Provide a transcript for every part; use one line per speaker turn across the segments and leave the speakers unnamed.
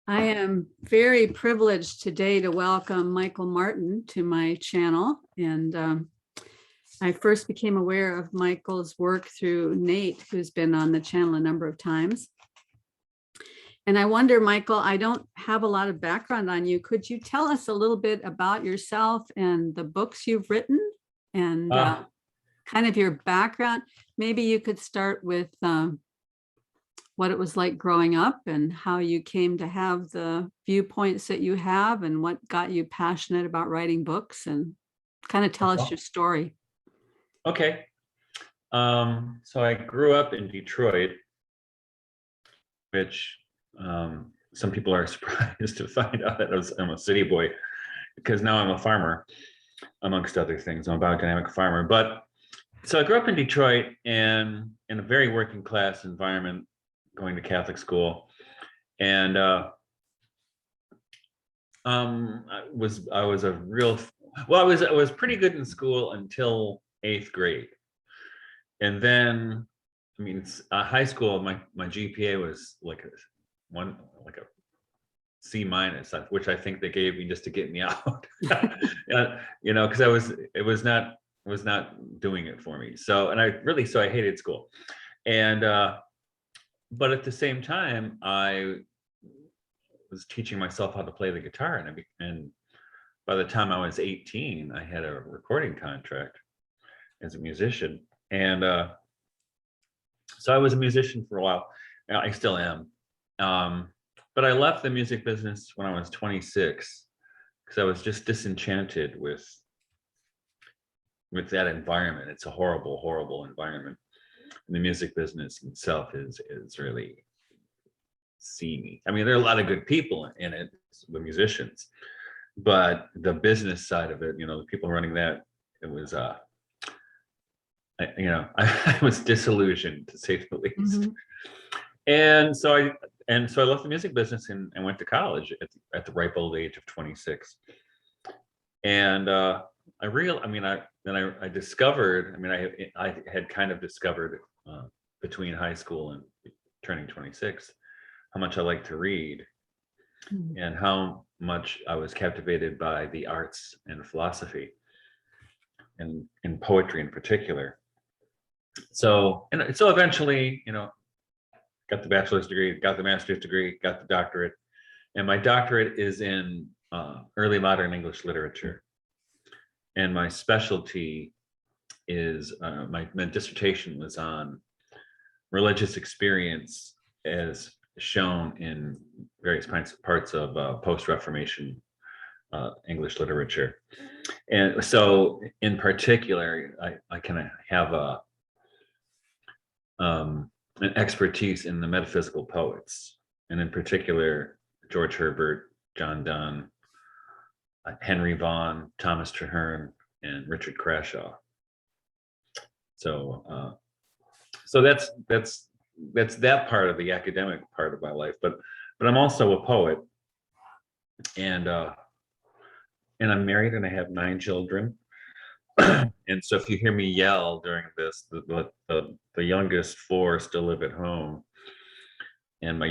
I am very privileged today to welcome Michael Martin to my channel. And I first became aware of Michael's work through Nate, who's been on the channel a number of times. And I wonder, Michael, I don't have a lot of background on you. Could you tell us a little bit about yourself and the books you've written and kind of your background? Maybe you could start with what it was like growing up and how you came to have the viewpoints that you have and what got you passionate about writing books, and kind of tell us your story.
Okay. So I grew up in Detroit, which some people are surprised to find out that I'm a city boy, because now I'm a farmer, amongst other things. I'm a biodynamic farmer. But so I grew up in Detroit and in a very working class environment, going to Catholic school. And I was pretty good in school until 8th grade. And then, I mean, high school, my GPA was like a C-, which I think they gave me just to get me out. You know, because it was not doing it for me. So, so I hated school. And but at the same time, I was teaching myself how to play the guitar, and by the time I was 18, I had a recording contract as a musician. And so I was a musician for a while. I still am. But I left the music business when I was 26 because I was just disenchanted with that environment. It's a horrible, horrible environment. And the music business itself is really seamy. I mean, there are a lot of good people in it, the musicians, but the business side of it, you know, the people running that, it was I was disillusioned, to say the least. Mm-hmm. And so I left the music business and went to college at the ripe old age of 26. And I discovered, I had kind of discovered between high school and turning 26, how much I like to read, mm-hmm. and how much I was captivated by the arts and philosophy, and in poetry in particular. So eventually, you know, got the bachelor's degree, got the master's degree, got the doctorate, and my doctorate is in early modern English literature. And my specialty is, my dissertation was on religious experience as shown in various parts of post-Reformation English literature. And so in particular, I kind of have an expertise in the metaphysical poets, and in particular, George Herbert, John Donne, Henry Vaughan, Thomas Traherne, and Richard Crashaw. So, so that's that part of the academic part of my life. But I'm also a poet, and I'm married, and I have 9 children. And so if you hear me yell during this, the youngest 4 still live at home, and my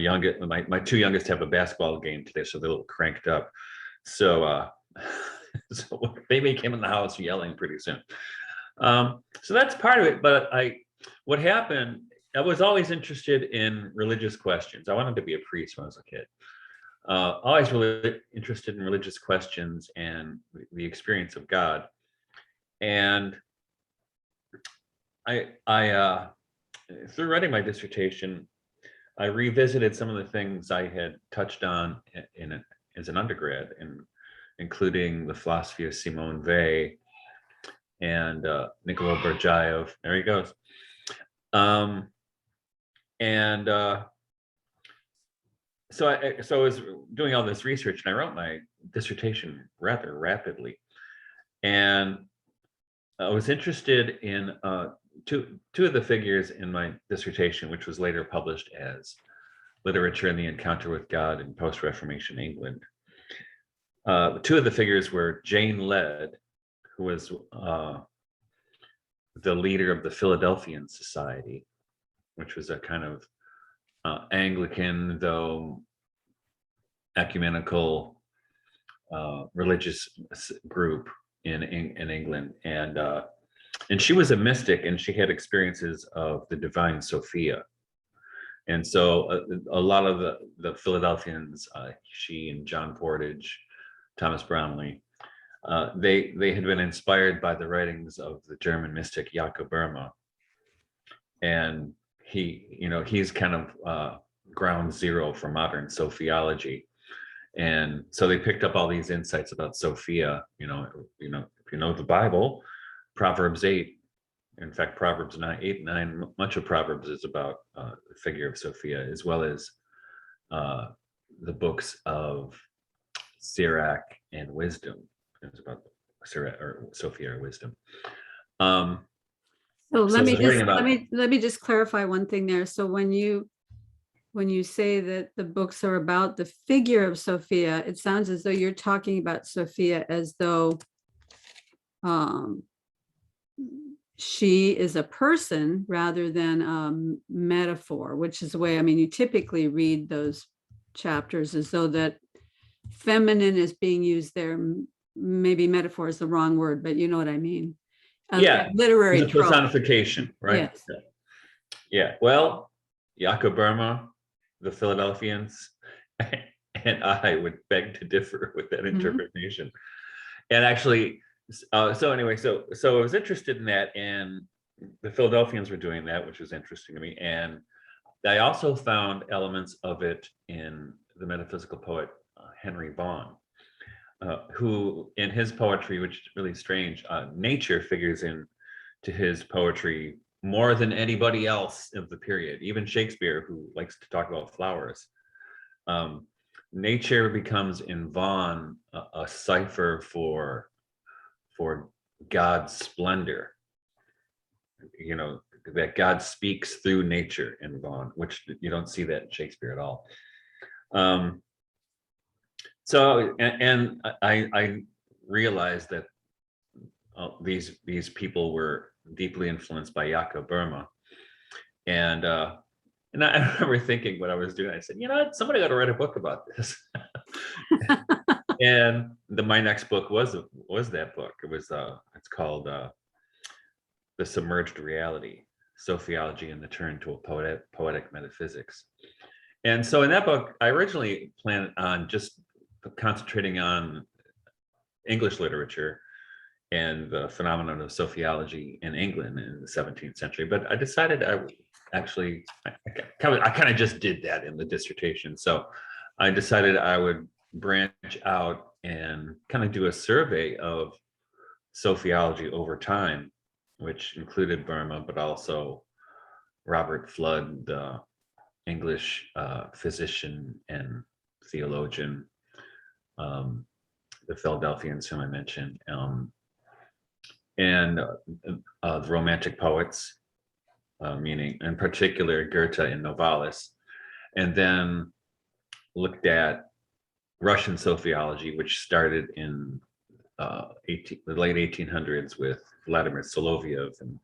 2 youngest have a basketball game today, so they're a little cranked up. So so baby came in the house yelling pretty soon. So that's part of it. But what happened, I was always interested in religious questions. I wanted to be a priest when I was a kid. Always really interested in religious questions and the experience of God. And I through writing my dissertation, I revisited some of the things I had touched on as an undergrad, including the philosophy of Simone Weil and Nikolai Berdyaev. There he goes. So I was doing all this research, and I wrote my dissertation rather rapidly. And I was interested in two of the figures in my dissertation, which was later published as Literature and the Encounter with God in Post-Reformation England. 2 of the figures were Jane Ledd, who was the leader of the Philadelphian Society, which was a kind of Anglican, though ecumenical religious group in England, and she was a mystic, and she had experiences of the divine Sophia. And so a lot of the Philadelphians, she and John Portage, Thomas Brownlee, they had been inspired by the writings of the German mystic Jakob Böhme, and he's kind of ground zero for modern sophiology. And so they picked up all these insights about Sophia. If you know the Bible, Proverbs 8. In fact, Proverbs 9, much of Proverbs is about the figure of Sophia, as well as the books of Sirach and Wisdom. It's about Sirach or Sophia or Wisdom.
So let me just clarify one thing there. So when you say that the books are about the figure of Sophia, it sounds as though you're talking about Sophia as though she is a person rather than a metaphor, which is the way, you typically read those chapters as though that feminine is being used there. Maybe metaphor is the wrong word, but you know what I mean.
Yeah,
literary
personification, right?
Yes.
Yeah. Well, Jakob Böhme, the Philadelphians, and I would beg to differ with that interpretation. And actually, so I was interested in that, and the Philadelphians were doing that, which was interesting to me. And I also found elements of it in the metaphysical poet Henry Vaughan, who in his poetry, which is really strange, nature figures into his poetry more than anybody else of the period, even Shakespeare, who likes to talk about flowers. Nature becomes in Vaughan a cipher for God's splendor. That God speaks through nature in Vaughan, which you don't see that in Shakespeare at all. So I realized that these people were deeply influenced by Jakob Böhme, and I remember thinking when I was doing it, I said, somebody got to write a book about this. And my next book was that book. It was it's called The Submerged Reality: Sophiology and the Turn to a Poetic Metaphysics. And so in that book, I originally planned on just concentrating on English literature and the phenomenon of sophiology in England in the 17th century. But I decided I kind of just did that in the dissertation. So I decided I would branch out and kind of do a survey of sophiology over time, which included Böhme, but also Robert Flood, the English physician and theologian, the Philadelphians whom I mentioned, and the Romantic poets, meaning in particular Goethe and Novalis, and then looked at Russian sophiology, which started in the late 1800s with Vladimir Soloviev and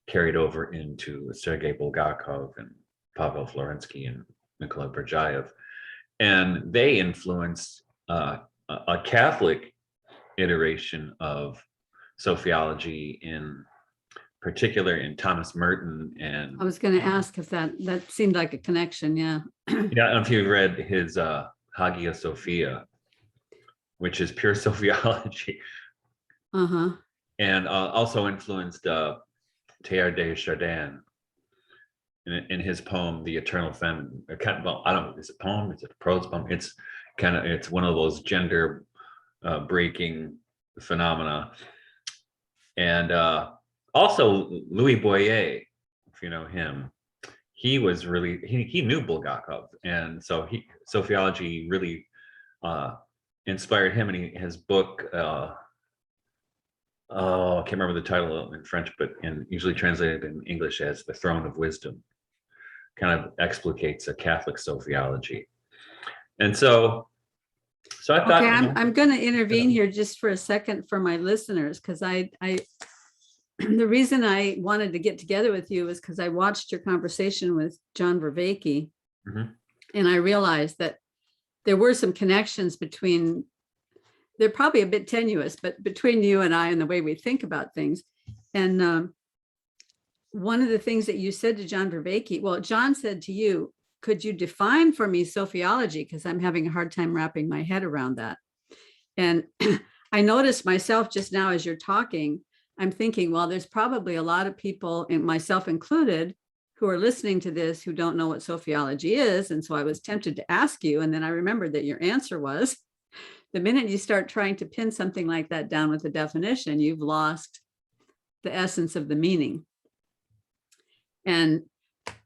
carried over into Sergei Bulgakov and Pavel Florensky and Nikolai Berdyaev. And they influenced a Catholic iteration of sophiology, in particular in Thomas Merton. And
I was going to ask if that seemed like a connection. Yeah.
Yeah, I don't know if you read his Hagia Sophia, which is pure sophiology. And also influenced Teilhard de Chardin in his poem, The Eternal Feminine. I don't know, is it a poem? Is it a prose poem? It's one of those gender breaking phenomena. And also Louis Boyer, if you know him, he was really, he knew Bulgakov. And so sophiology really inspired him. And his book, I can't remember the title in French, but usually translated in English as The Throne of Wisdom, kind of explicates a Catholic sophiology. And so I thought,
okay, I'm going to intervene here just for a second for my listeners, because the reason I wanted to get together with you is because I watched your conversation with John Vervaeke, and I realized that there were some connections between, they're probably a bit tenuous, but between you and I and the way we think about things. And one of the things that you said to John Vervaeke, well, John said to you, could you define for me sophiology? Because I'm having a hard time wrapping my head around that. And I noticed myself just now as you're talking, I'm thinking, well, there's probably a lot of people, and myself included, who are listening to this who don't know what sophiology is. And so I was tempted to ask you. And then I remembered that your answer was, the minute you start trying to pin something like that down with a definition, you've lost the essence of the meaning. And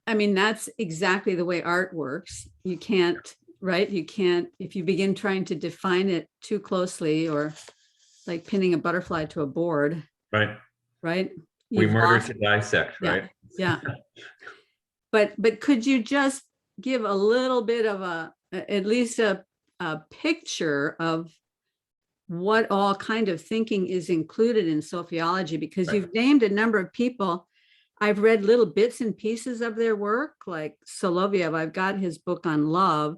I mean, that's exactly the way art works. You can't, right? You can't, if you begin trying to define it too closely, or like pinning a butterfly to a board.
Right.
Right.
We murder to dissect, right?
Yeah. But could you just give a little bit of at least a picture of what all kind of thinking is included in sophiology? Because you've named a number of people. I've read little bits and pieces of their work, like Soloviev. I've got his book on love.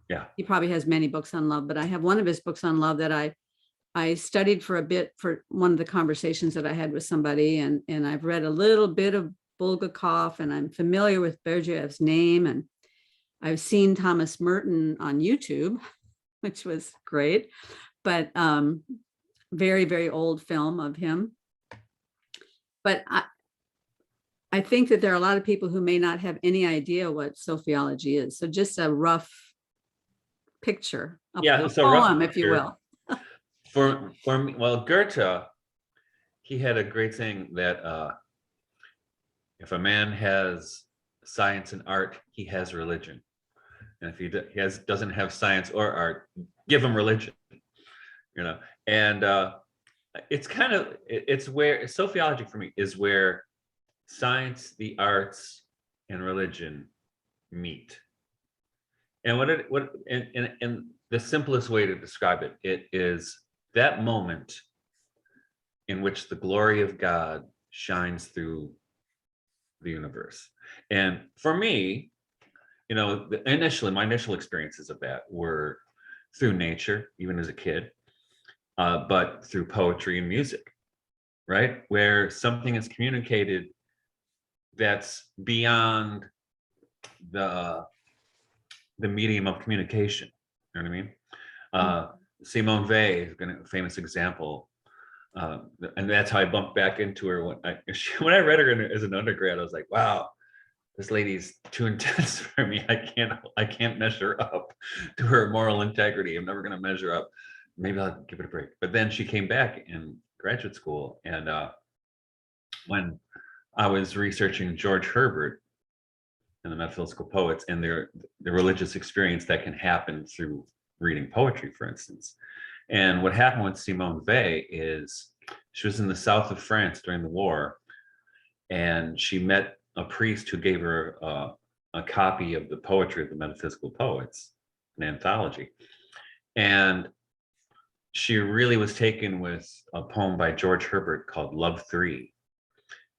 Yeah.
He probably has many books on love, but I have one of his books on love that I studied for a bit for one of the conversations that I had with somebody. And I've read a little bit of Bulgakov, and I'm familiar with Berdyaev's name. And I've seen Thomas Merton on YouTube, which was great, but very, very old film of him. But I think that there are a lot of people who may not have any idea what sophiology is. So just a rough picture, a poem, if you will.
For me, well, Goethe, he had a great saying that if a man has science and art, he has religion. And if he doesn't have science or art, give him religion. You know, and it's kind of, it's where sophiology for me is where science, the arts, and religion meet. And and the simplest way to describe it is that moment in which the glory of God shines through the universe. And for me, you know, my initial experiences of that were through nature, even as a kid, but through poetry and music, right? Where something is communicated that's beyond the medium of communication. You know what I mean? Simone Weil, a famous example, and that's how I bumped back into her when I read her as an undergrad. I was like, wow, this lady's too intense for me. I can't measure up to her moral integrity. I'm never going to measure up. Maybe I'll give it a break. But then she came back in graduate school, and when I was researching George Herbert and the metaphysical poets and the religious experience that can happen through reading poetry, for instance. And what happened with Simone Weil is she was in the south of France during the war, and she met a priest who gave her a copy of the poetry of the metaphysical poets, an anthology. And she really was taken with a poem by George Herbert called Love 3.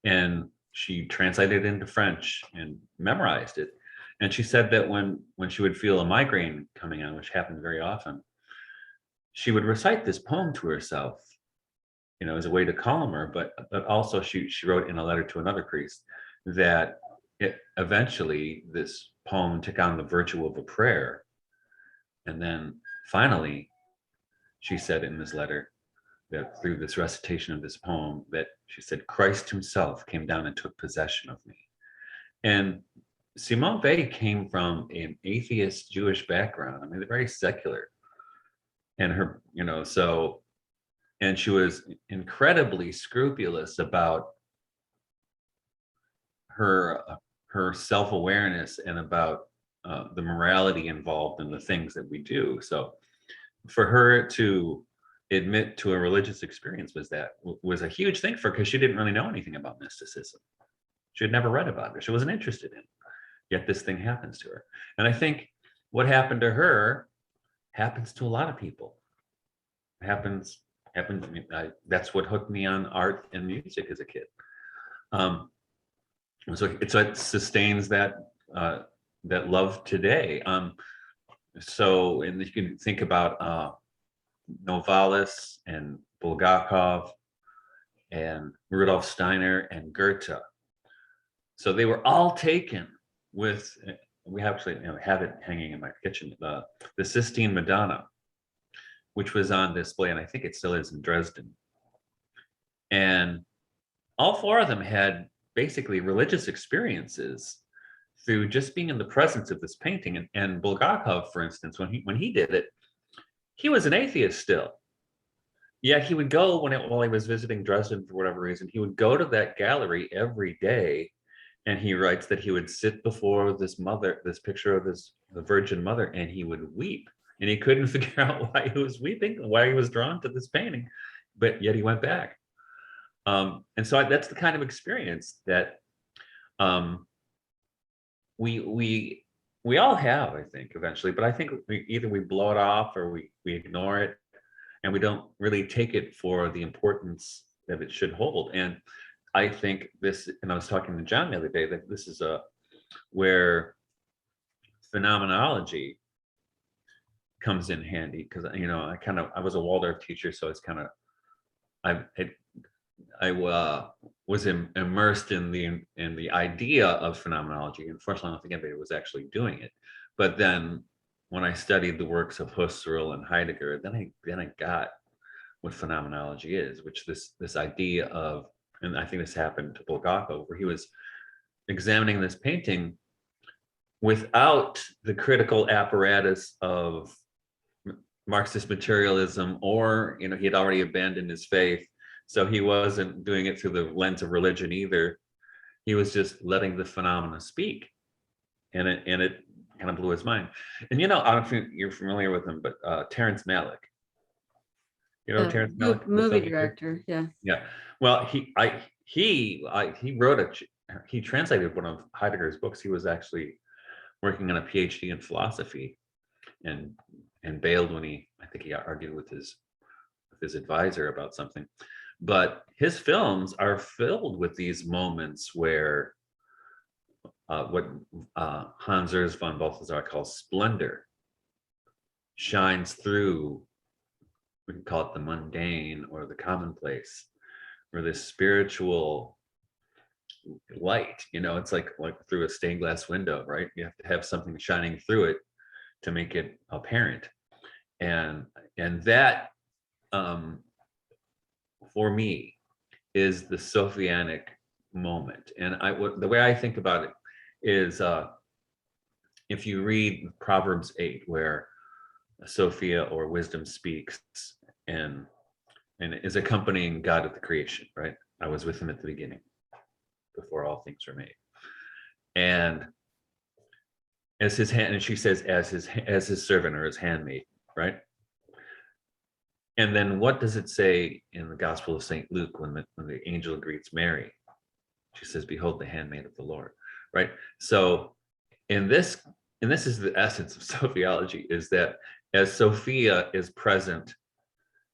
And she translated it into French and memorized it. And she said that when she would feel a migraine coming on, which happened very often, she would recite this poem to herself, you know, as a way to calm her. But also she wrote in a letter to another priest that eventually this poem took on the virtue of a prayer. And then finally, she said in this letter that through this recitation of this poem, that she said, Christ himself came down and took possession of me. And Simone Weil came from an atheist Jewish background. I mean, they're very secular. And her, you know, and she was incredibly scrupulous about her self-awareness and about the morality involved in the things that we do. So for her to admit to a religious experience was a huge thing for her, because she didn't really know anything about mysticism. She had never read about it. She wasn't interested in it. Yet this thing happens to her. And I think what happened to her happens to a lot of people. Happens. That's what hooked me on art and music as a kid. So it sustains that love today. So, and you can think about Novalis and Bulgakov and Rudolf Steiner and Goethe. So they were all taken with, we actually have it hanging in my kitchen, the Sistine Madonna, which was on display, and I think it still is in Dresden. And all four of them had basically religious experiences through just being in the presence of this painting. And Bulgakov, for instance, when he did it, he was an atheist still. Yet he would go while he was visiting Dresden for whatever reason, he would go to that gallery every day. And he writes that he would sit before this picture of the Virgin Mother, and he would weep. And he couldn't figure out why he was weeping, why he was drawn to this painting, but yet he went back. And so that's the kind of experience that we all have, I think, eventually. But I think either we blow it off or we ignore it, and we don't really take it for the importance that it should hold. And I think this, and I was talking to John the other day, that this is where phenomenology comes in handy, because I was a Waldorf teacher, so it's kind of I was immersed in the idea of phenomenology. Unfortunately, I don't think anybody was actually doing it. But then when I studied the works of Husserl and Heidegger, then I got what phenomenology is, which this idea of, and I think this happened to Bulgakov, where he was examining this painting without the critical apparatus of Marxist materialism, or he had already abandoned his faith, so he wasn't doing it through the lens of religion either. He was just letting the phenomena speak, and it kind of blew his mind. And I don't know if you're familiar with him, but Terrence Malick. Terrence Malick,
movie director, yeah.
Yeah. Well, he wrote he translated one of Heidegger's books. He was actually working on a PhD in philosophy, and bailed when I think he argued with his advisor about something. But his films are filled with these moments where what Hans Urs von Balthasar calls splendor shines through. We can call it the mundane or the commonplace, or this spiritual light. It's like through a stained glass window, right? You have to have something shining through it to make it apparent. And that for me is the sophianic moment. And the way I think about it is, if you read Proverbs 8, where Sophia, or wisdom, speaks and is accompanying God at the creation, right? I was with him at the beginning, before all things were made. And as his hand, and she says, as his servant, or his handmaid, right? And then what does it say in the Gospel of St. Luke when the angel greets Mary? She says, "Behold, the handmaid of the Lord," right? So in this is the essence of sophiology, is that as Sophia is present,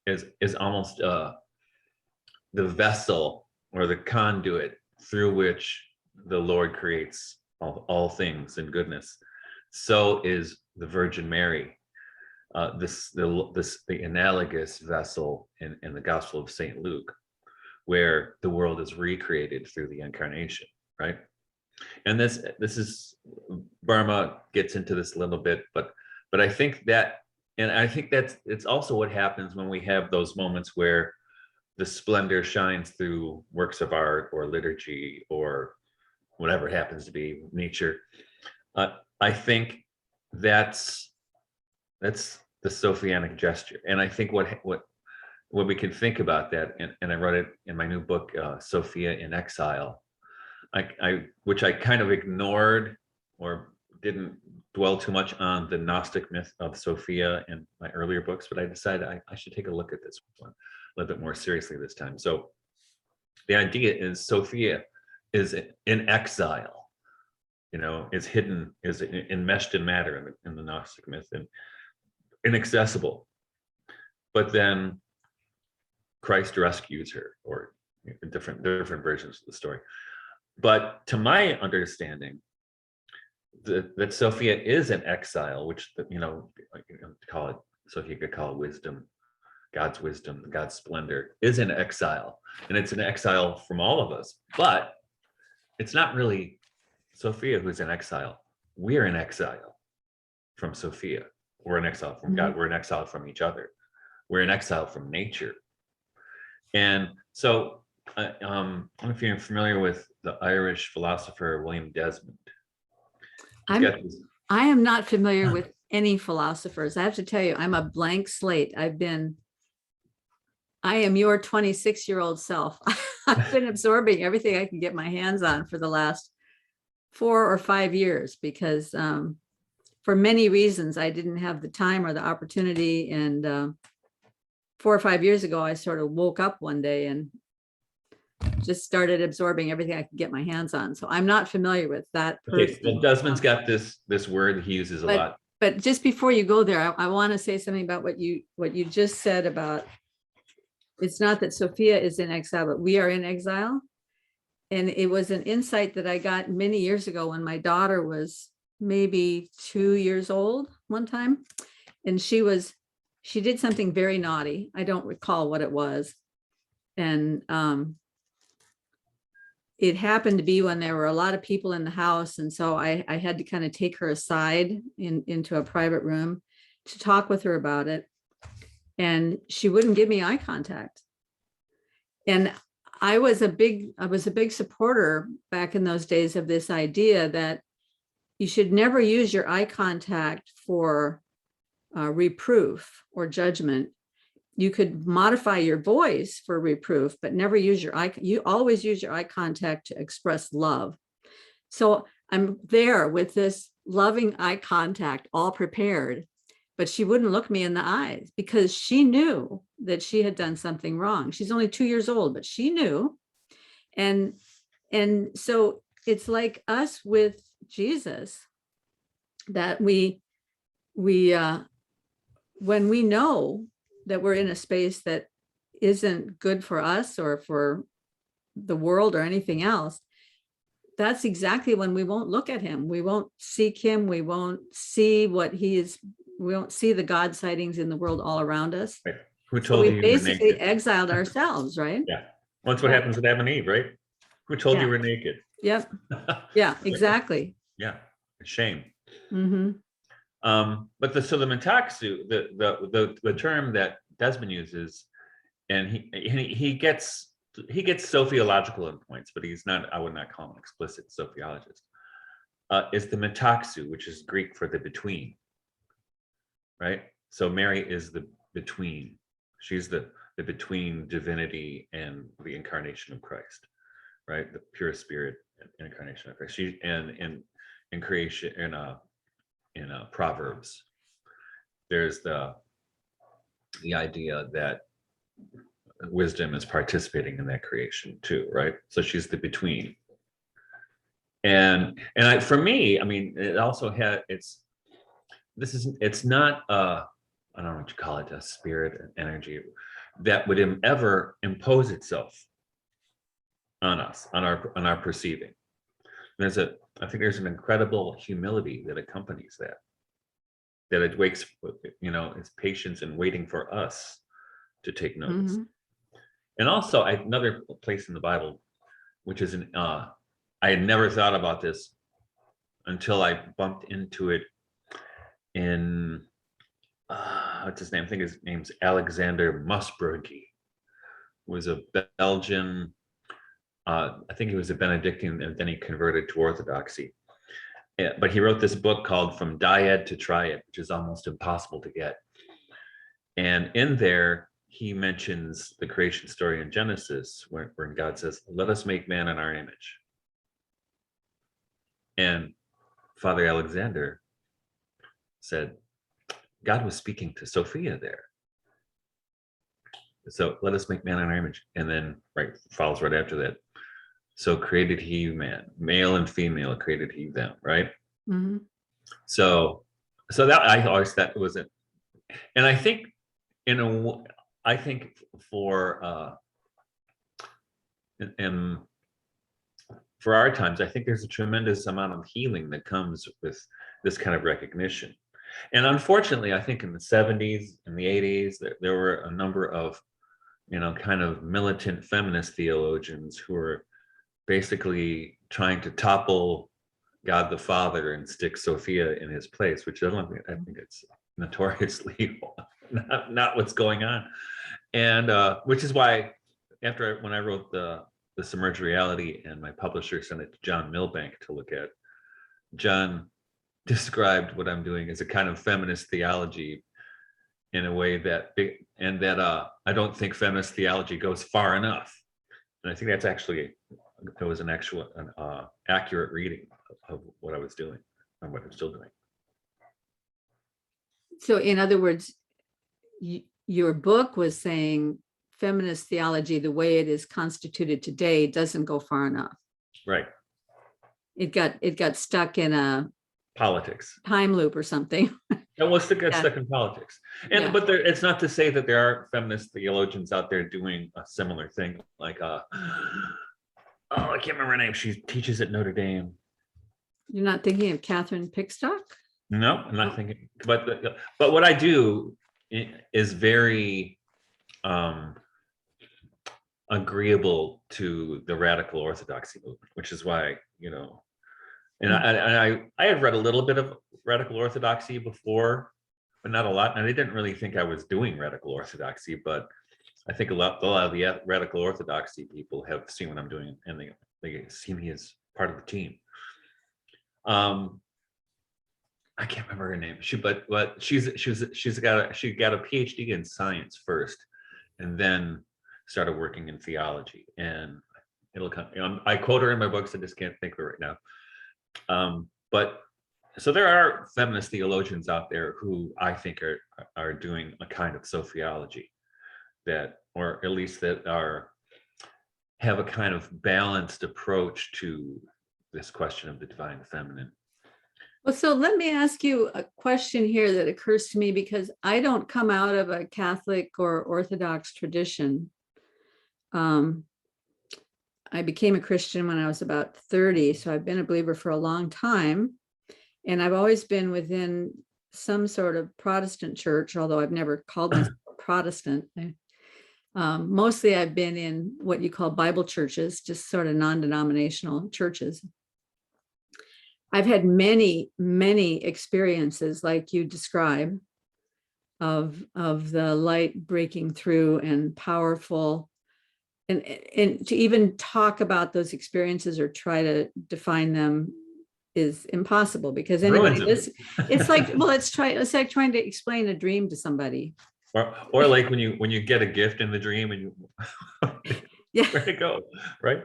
is almost the vessel or the conduit through which the Lord creates all things in goodness, so is the Virgin Mary, the analogous vessel in the Gospel of St. Luke, where the world is recreated through the Incarnation, right? And this is, Burma gets into this a little bit, but I think that, and I think it's also what happens when we have those moments where the splendor shines through works of art or liturgy or whatever it happens to be, nature. I think that's the Sophianic gesture. And I think what we can think about that, and I wrote it in my new book, Sophia in Exile, which I kind of ignored or didn't dwell too much on the Gnostic myth of Sophia in my earlier books, but I decided I should take a look at this one a little bit more seriously this time. So the idea is Sophia is in exile, is hidden, is enmeshed in matter in the Gnostic myth, and inaccessible. But then Christ rescues her, or different versions of the story. But to my understanding, that Sophia is an exile, which, call it, Sophia could call it wisdom, God's splendor, is an exile. And it's an exile from all of us. But it's not really Sophia who's in exile. We're in exile from Sophia. We're in exile from God. We're in exile from each other. We're in exile from nature. And so, I don't know if you're familiar with the Irish philosopher William Desmond.
I am not familiar with any philosophers. I have to tell you, I'm a blank slate. I am your 26-year-old self. I've been absorbing everything I can get my hands on for the last 4 or 5 years because for many reasons, I didn't have the time or the opportunity. And 4 or 5 years ago, I sort of woke up one day and just started absorbing everything I could get my hands on. So I'm not familiar with that person.
Okay, well, Desmond's got this word he uses a lot.
But just before you go there, I want to say something about what you just said about, it's not that Sophia is in exile, but we are in exile. And it was an insight that I got many years ago when my daughter was maybe 2 years old one time. And she did something very naughty. I don't recall what it was. And it happened to be when there were a lot of people in the house. And so I had to kind of take her aside into a private room to talk with her about it. And she wouldn't give me eye contact. And I was a big supporter back in those days of this idea that you should never use your eye contact for reproof or judgment. You could modify your voice for reproof, but never use you always use your eye contact to express love. So I'm there with this loving eye contact, all prepared, but she wouldn't look me in the eyes because she knew that she had done something wrong. She's only 2 years old, but she knew. And so it's like us with Jesus, that we when we know that we're in a space that isn't good for us or for the world or anything else, that's exactly when we won't look at him. We won't seek him. We won't see what he is. We won't see the God sightings in the world all around us.
Right. Who told you
we basically exiled ourselves, right?
Yeah. Well, that's what happens with Adam and Eve, right? Who told you we're naked?
Yep. Yeah, exactly.
Yeah. Shame.
Mm-hmm.
But the metaxu, the term that Desmond uses, and he gets sophiological in points, but I would not call him an explicit sophiologist, is the metaxu, which is Greek for the between, right? So Mary is the between. She's the between divinity and the incarnation of Christ, right? The pure spirit incarnation of Christ. She in creation in Proverbs, there's the idea that wisdom is participating in that creation too, right? So she's the between. For me, I mean, it also it's not I don't know what you call it, a spirit, an energy that would ever impose itself on us, on our perceiving. I think there's an incredible humility that accompanies that it wakes, it's patience and waiting for us to take notice. Mm-hmm. And also another place in the Bible, which is I had never thought about this until I bumped into it in, what's his name? I think his name's Alexander Musburgi, who was a Belgian, I think he was a Benedictine and then he converted to Orthodoxy. But he wrote this book called From Dyad to Triad, which is almost impossible to get. And in there, he mentions the creation story in Genesis, where God says, "Let us make man in our image." And Father Alexander said, God was speaking to Sophia there. So let us make man in our image. And then follows right after that. So created he man, male and female created he them, right? Mm-hmm. So that I always thought was it. And I think for our times, I think there's a tremendous amount of healing that comes with this kind of recognition. And unfortunately, I think in the 70s and the 80s, there were a number of, kind of militant feminist theologians who were basically trying to topple God the Father and stick Sophia in his place, which I think it's notoriously not what's going on. And which is why when I wrote the Submerged Reality and my publisher sent it to John Milbank to look at, John described what I'm doing as a kind of feminist theology in a way that I don't think feminist theology goes far enough. And I think that's actually, it was an accurate reading of what I was doing and what I'm still doing.
So in other words, your book was saying feminist theology, the way it is constituted today, doesn't go far enough.
Right.
It got stuck in a
politics
time loop or something.
It was to get stuck in politics. And but it's not to say that there aren't feminist theologians out there doing a similar thing, like I can't remember her name. She teaches at Notre Dame. You're
not thinking of Catherine Pickstock?
No, I'm not thinking. But what I do is very agreeable to the radical orthodoxy movement, which is why, and I had read a little bit of radical orthodoxy before, but not a lot. And I didn't really think I was doing radical orthodoxy, but I think a lot of the radical orthodoxy people have seen what I'm doing, and they see me as part of the team. I can't remember her name. She got a PhD in science first, and then started working in theology. And it'll come. I quote her in my books. I just can't think of it right now. But so there are feminist theologians out there who I think are doing a kind of sophiology that, or at least that have a kind of balanced approach to this question of the divine feminine.
Well, so let me ask you a question here that occurs to me, because I don't come out of a Catholic or Orthodox tradition. I became a Christian when I was about 30, so I've been a believer for a long time. And I've always been within some sort of Protestant church, although I've never called myself a Protestant. Mostly I've been in what you call Bible churches, just sort of non-denominational churches. I've had many, many experiences like you describe of the light breaking through and powerful. And to even talk about those experiences or try to define them is impossible, because anybody, it's like, well, it's like trying to explain a dream to somebody.
Or like when you get a gift in the dream and you where to go, right?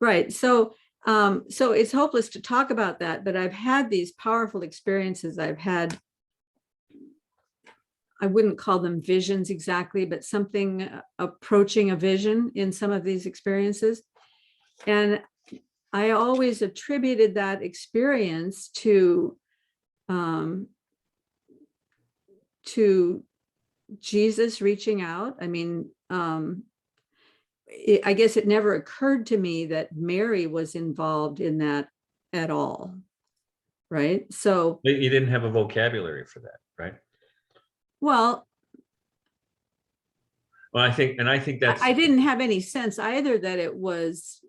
Right. So it's hopeless to talk about that, but I've had these powerful experiences. I've had, I wouldn't call them visions exactly, but something approaching a vision in some of these experiences. And I always attributed that experience to Jesus reaching out. I mean, I guess it never occurred to me that Mary was involved in that at all, right? So
you didn't have a vocabulary for that, right?
Well,
I think that's,
I didn't have any sense either that it was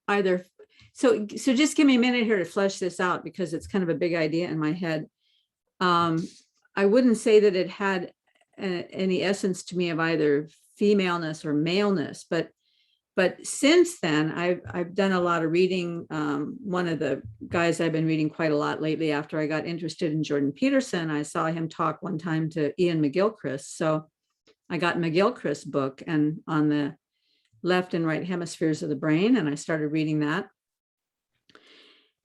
either. So just give me a minute here to flesh this out, because it's kind of a big idea in my head. I wouldn't say that it had any essence to me of either femaleness or maleness, but since then I've done a lot of reading. One of the guys I've been reading quite a lot lately, after I got interested in Jordan Peterson, I saw him talk one time to Ian McGilchrist. So I got McGilchrist's book, and on the left and right hemispheres of the brain, and I started reading that.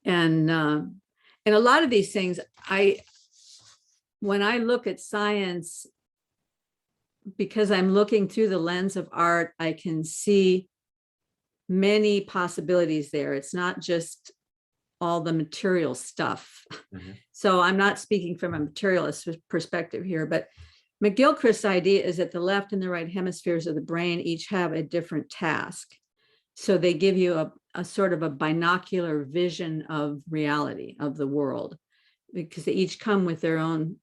And a lot of these things, when I look at science, because I'm looking through the lens of art, I can see many possibilities there. It's not just all the material stuff. Mm-hmm. So I'm not speaking from a materialist perspective here, but McGilchrist's idea is that the left and the right hemispheres of the brain each have a different task. So they give you a sort of a binocular vision of reality, of the world, because they each come with their own.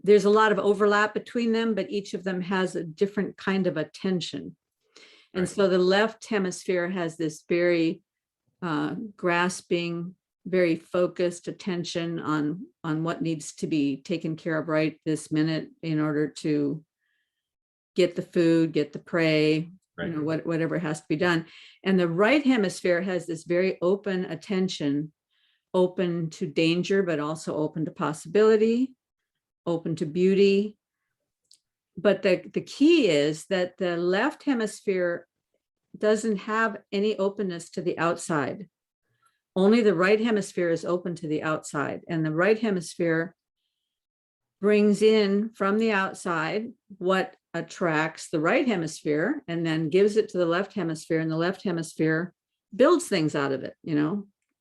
There's a lot of overlap between them, but each of them has a different kind of attention. And so the left hemisphere has this very grasping, very focused attention on what needs to be taken care of right this minute in order to get the food, get the prey, whatever has to be done. And the right hemisphere has this very open attention, open to danger, but also open to possibility, open to beauty. But the key is that the left hemisphere doesn't have any openness to the outside. Only the right hemisphere is open to the outside. And the right hemisphere brings in from the outside what attracts the right hemisphere and then gives it to the left hemisphere. And the left hemisphere builds things out of it,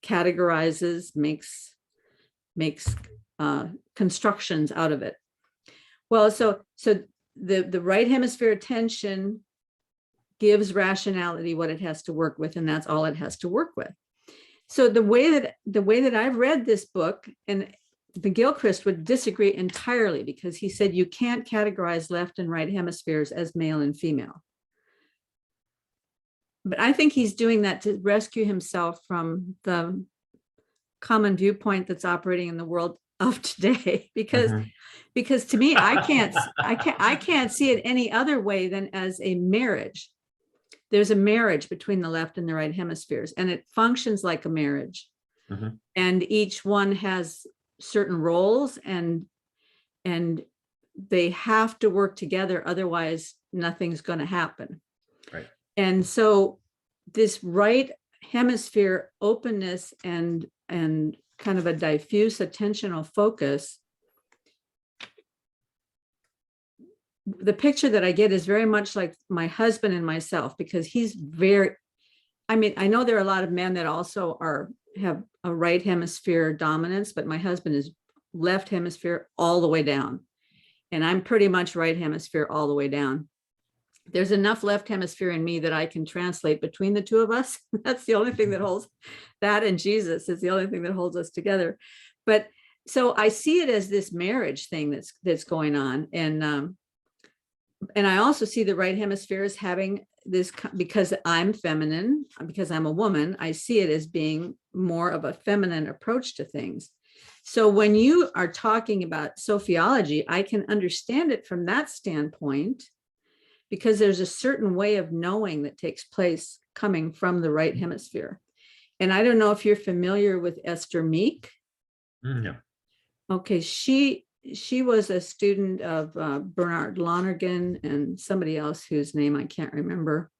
categorizes, makes constructions out of it. Well, so the right hemisphere attention gives rationality what it has to work with, and that's all it has to work with. So the way that I've read this book, and McGilchrist would disagree entirely, because he said you can't categorize left and right hemispheres as male and female. But I think he's doing that to rescue himself from the common viewpoint that's operating in the world of today, because to me, I can't see it any other way than as a marriage. There's a marriage between the left and the right hemispheres, and it functions like a marriage. And each one has certain roles, and they have to work together, otherwise nothing's going to happen.
Right.
And so this right hemisphere openness and kind of a diffuse attentional focus, the picture that I get is very much like my husband and myself, because he's I know there are a lot of men that also have a right hemisphere dominance, but my husband is left hemisphere all the way down. And I'm pretty much right hemisphere all the way down. There's enough left hemisphere in me that I can translate between the two of us. That's the only thing that holds, that and Jesus is the only thing that holds us together. But so I see it as this marriage thing that's going on. And I also see the right hemisphere as having this, because I'm feminine, because I'm a woman, I see it as being more of a feminine approach to things. So when you are talking about sophiology, I can understand it from that standpoint, because there's a certain way of knowing that takes place coming from the right hemisphere. And I don't know if you're familiar with Esther Meek.
No.
Okay, she was a student of Bernard Lonergan and somebody else whose name I can't remember.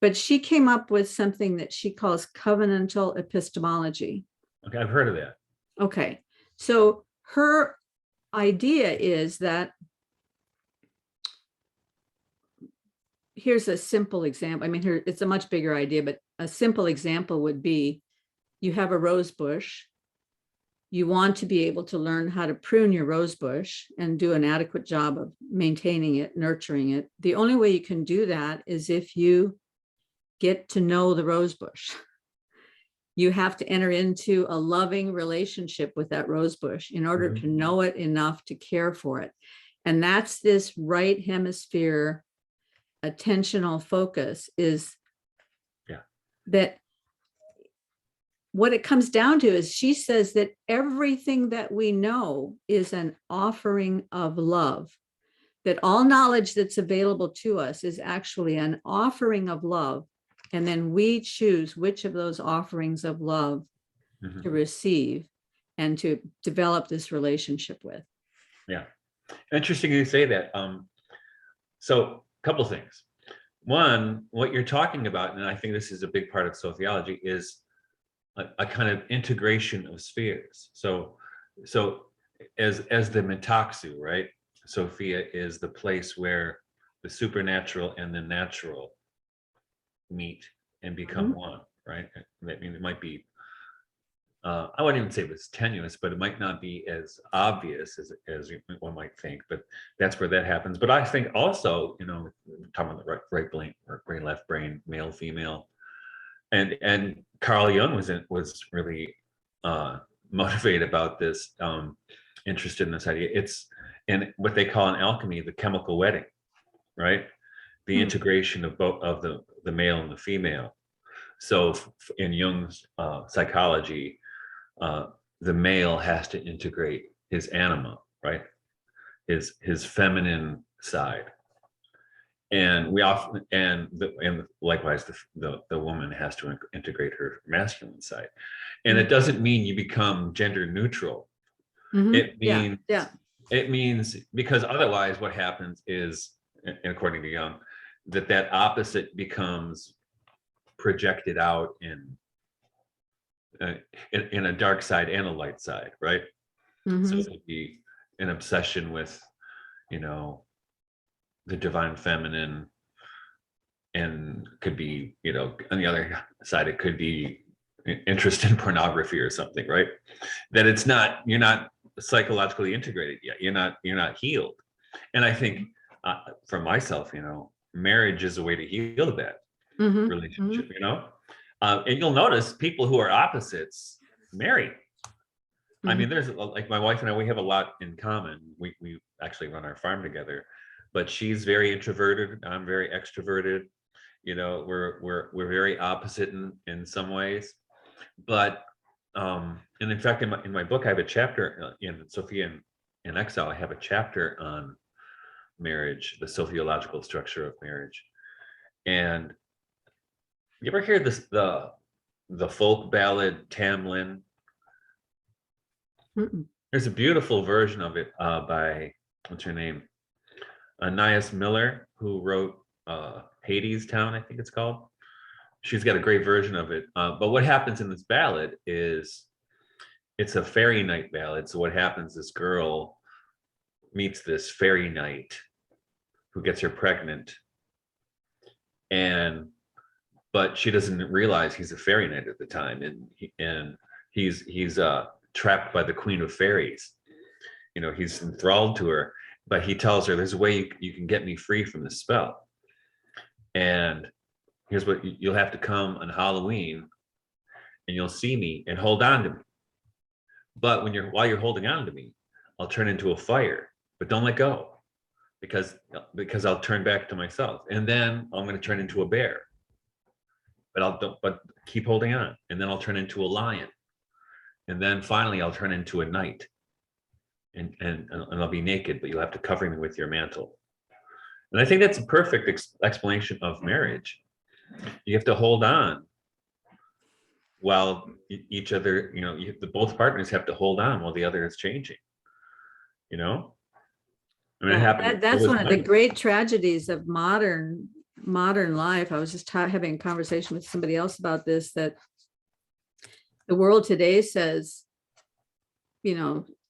But she came up with something that she calls covenantal epistemology.
Okay, I've heard of that.
Okay, so her idea is that, here's a simple example. I mean, it's a much bigger idea, but a simple example would be, you have a rose bush. You want to be able to learn how to prune your rose bush and do an adequate job of maintaining it, nurturing it. The only way you can do that is if you get to know the rose bush. You have to enter into a loving relationship with that rose bush in order to know it enough to care for it. And that's this right hemisphere attentional focus, is that what it comes down to is, she says that everything that we know is an offering of love, that all knowledge that's available to us is actually an offering of love. And then we choose which of those offerings of love to receive and to develop this relationship with. Yeah.
Interesting you say that. So a couple things. One, what you're talking about, and I think this is a big part of sociology, is a kind of integration of spheres. So as the metaxu, right? Sophia is the place where the supernatural and the natural meet and become one, right? I mean, it might be, I wouldn't even say it was tenuous, but it might not be as obvious as one might think, but that's where that happens. But I think also, talking about the right brain or left brain, male, female, and Carl Jung was really motivated about this, interested in this idea. It's in what they call in alchemy the chemical wedding, right? The integration of both of the male and the female. So in Jung's psychology, the male has to integrate his anima, right? His feminine side, and we often and likewise the woman has to integrate her masculine side. And it doesn't mean you become gender neutral. It means it means, because otherwise what happens is, according to Jung, that opposite becomes projected out in a dark side and a light side, right? So it could be an obsession with, the divine feminine, and could be, on the other side, it could be interest in pornography or something, right? That you're not psychologically integrated yet. You're not healed. And I think for myself, marriage is a way to heal that relationship, and you'll notice people who are opposites marry. I mean, there's like my wife and I, we have a lot in common. We actually run our farm together, but she's very introverted. I'm very extroverted. We're very opposite in some ways. But and in fact, in my book, I have a chapter in Sophia in Exile. I have a chapter on marriage, the sociological structure of marriage. And you ever hear the folk ballad Tam Lyn? There's a beautiful version of it by, what's her name? Anais Miller, who wrote Hades Town, I think it's called. She's got a great version of it. But what happens in this ballad is it's a fairy night ballad. So what happens, this girl meets this fairy knight who gets her pregnant. But she doesn't realize he's a fairy knight at the time. And he's trapped by the queen of fairies. He's enthralled to her, but he tells her, there's a way you can get me free from this spell. And here's what you'll have to come on Halloween, and you'll see me and hold on to me. But while you're holding on to me, I'll turn into a fire, but don't let go, because I'll turn back to myself. And then I'm going to turn into a bear, but keep holding on. And then I'll turn into a lion. And then finally I'll turn into a knight, and I'll be naked, but you'll have to cover me with your mantle. And I think that's a perfect explanation of marriage. You have to hold on while each other, both partners have to hold on while the other is changing. I mean, it happened.
That's one of the great tragedies of modern life. I was just having a conversation with somebody else about this, that the world today says,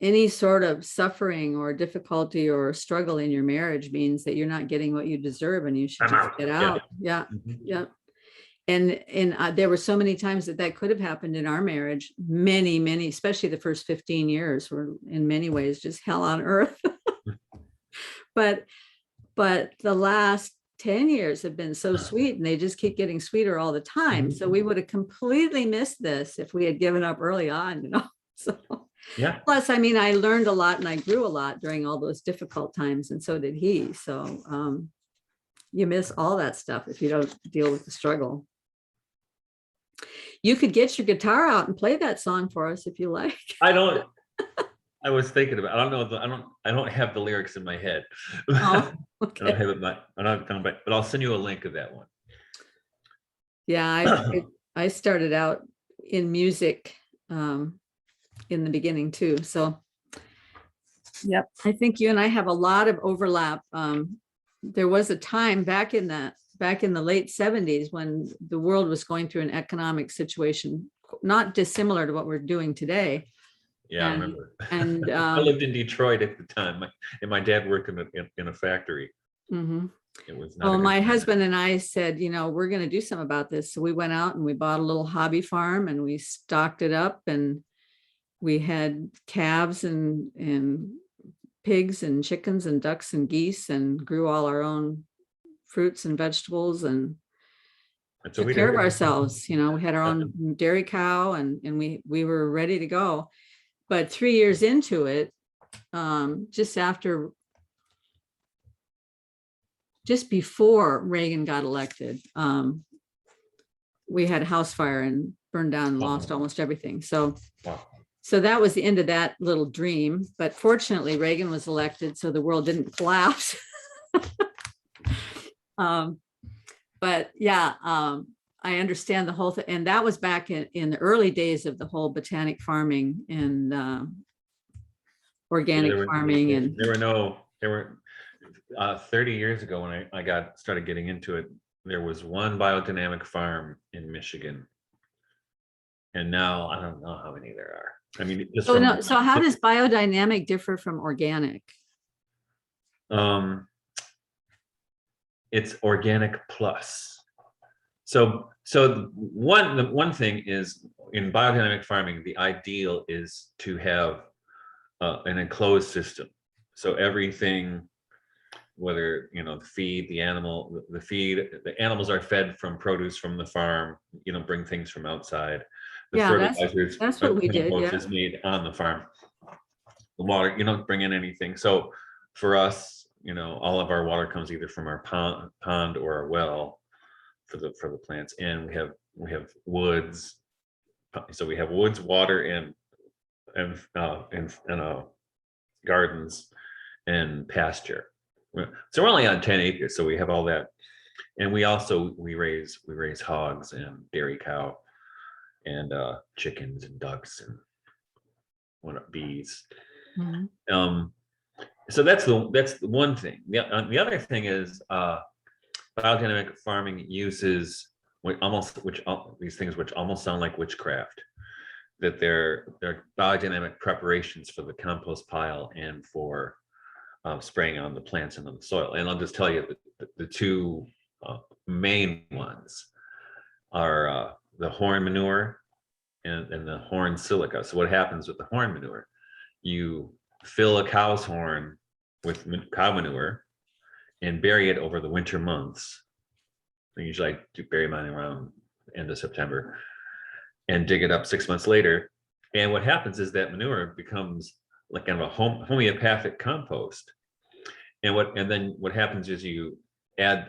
any sort of suffering or difficulty or struggle in your marriage means that you're not getting what you deserve and you should just get out. Yeah. And there were so many times that could have happened in our marriage. Many, especially the first 15 years were in many ways just hell on earth. But the last 10 years have been so sweet, and they just keep getting sweeter all the time. So we would have completely missed this if we had given up early on, So
yeah.
Plus, I mean, I learned a lot and I grew a lot during all those difficult times, and so did he. So you miss all that stuff if you don't deal with the struggle. You could get your guitar out and play that song for us if you like.
I was thinking about. I don't have the lyrics in my head.
Oh, okay.
I don't have it. But I'll send you a link of that one.
Yeah, I started out in music in the beginning too. So, yep, I think you and I have a lot of overlap. There was a time back in the late 70s when the world was going through an economic situation not dissimilar to what we're doing today.
Yeah, I remember.
And
I lived in Detroit at the time, and my dad worked in a factory. It was not.
Well, my husband and I said, we're going to do something about this. So we went out and we bought a little hobby farm and we stocked it up, and we had calves and pigs and chickens and ducks and geese, and grew all our own fruits and vegetables. And
And so
took
we
care
did.
of ourselves. We had our
Uh,
own dairy cow, and we were ready to go. But 3 years into it, just before Reagan got elected, we had a house fire and burned down and lost almost everything. So
Wow.
So that was the end of that little dream. But fortunately, Reagan was elected, so the world didn't collapse. But yeah, I understand the whole thing. And that was back in the early days of the whole botanic farming and organic farming. And
There were 30 years ago when I started getting into it, there was one biodynamic farm in Michigan. And now I don't know how many there are. I mean, just
so how does biodynamic differ from organic?
It's organic plus. So the one thing is, in biodynamic farming, the ideal is to have an enclosed system. So everything, whether the animals are fed from produce from the farm. You don't bring things from outside. The fertilizers,
that's what we did.
compost is made on the farm. The water, you don't bring in anything. So for us, all of our water comes either from our pond or our well for the plants, and we have woods. So we have woods, water, and gardens and pasture. So we're only on 10 acres, so we have all that, and we raise hogs and dairy cow and chickens and ducks and bees.
Mm-hmm.
So that's the one thing. The other thing is biodynamic farming uses these things which almost sound like witchcraft. That they're biodynamic preparations for the compost pile and for spraying on the plants and on the soil. And I'll just tell you the two main ones are the horn manure and the horn silica. So what happens with the horn manure? You fill a cow's horn with cow manure and bury it over the winter months. Usually I do bury mine around the end of September and dig it up 6 months later. And what happens is that manure becomes like kind of a homeopathic compost. And then what happens is you add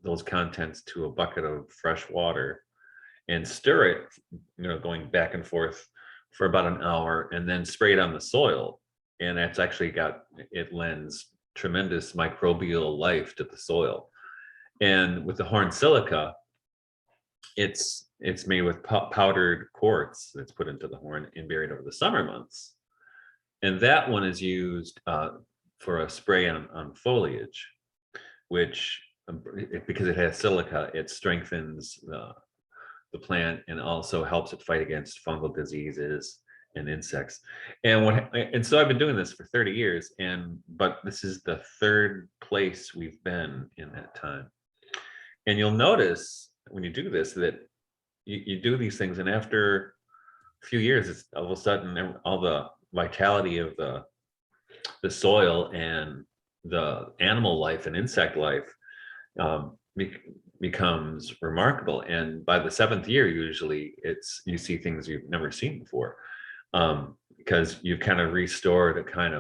those contents to a bucket of fresh water and stir it, going back and forth for about an hour, and then spray it on the soil. And that's actually it lends tremendous microbial life to the soil. And with the horn silica, it's made with powdered quartz that's put into the horn and buried over the summer months. And that one is used for a spray on foliage, which, because it has silica, it strengthens the plant and also helps it fight against fungal diseases and insects. And so I've been doing this for 30 years, but this is the third place we've been in that time. And you'll notice when you do this that you do these things, and after a few years, it's all of a sudden all the vitality of the soil and the animal life and insect life becomes remarkable. And by the 7th year, usually you see things you've never seen before, because you've kind of restored a kind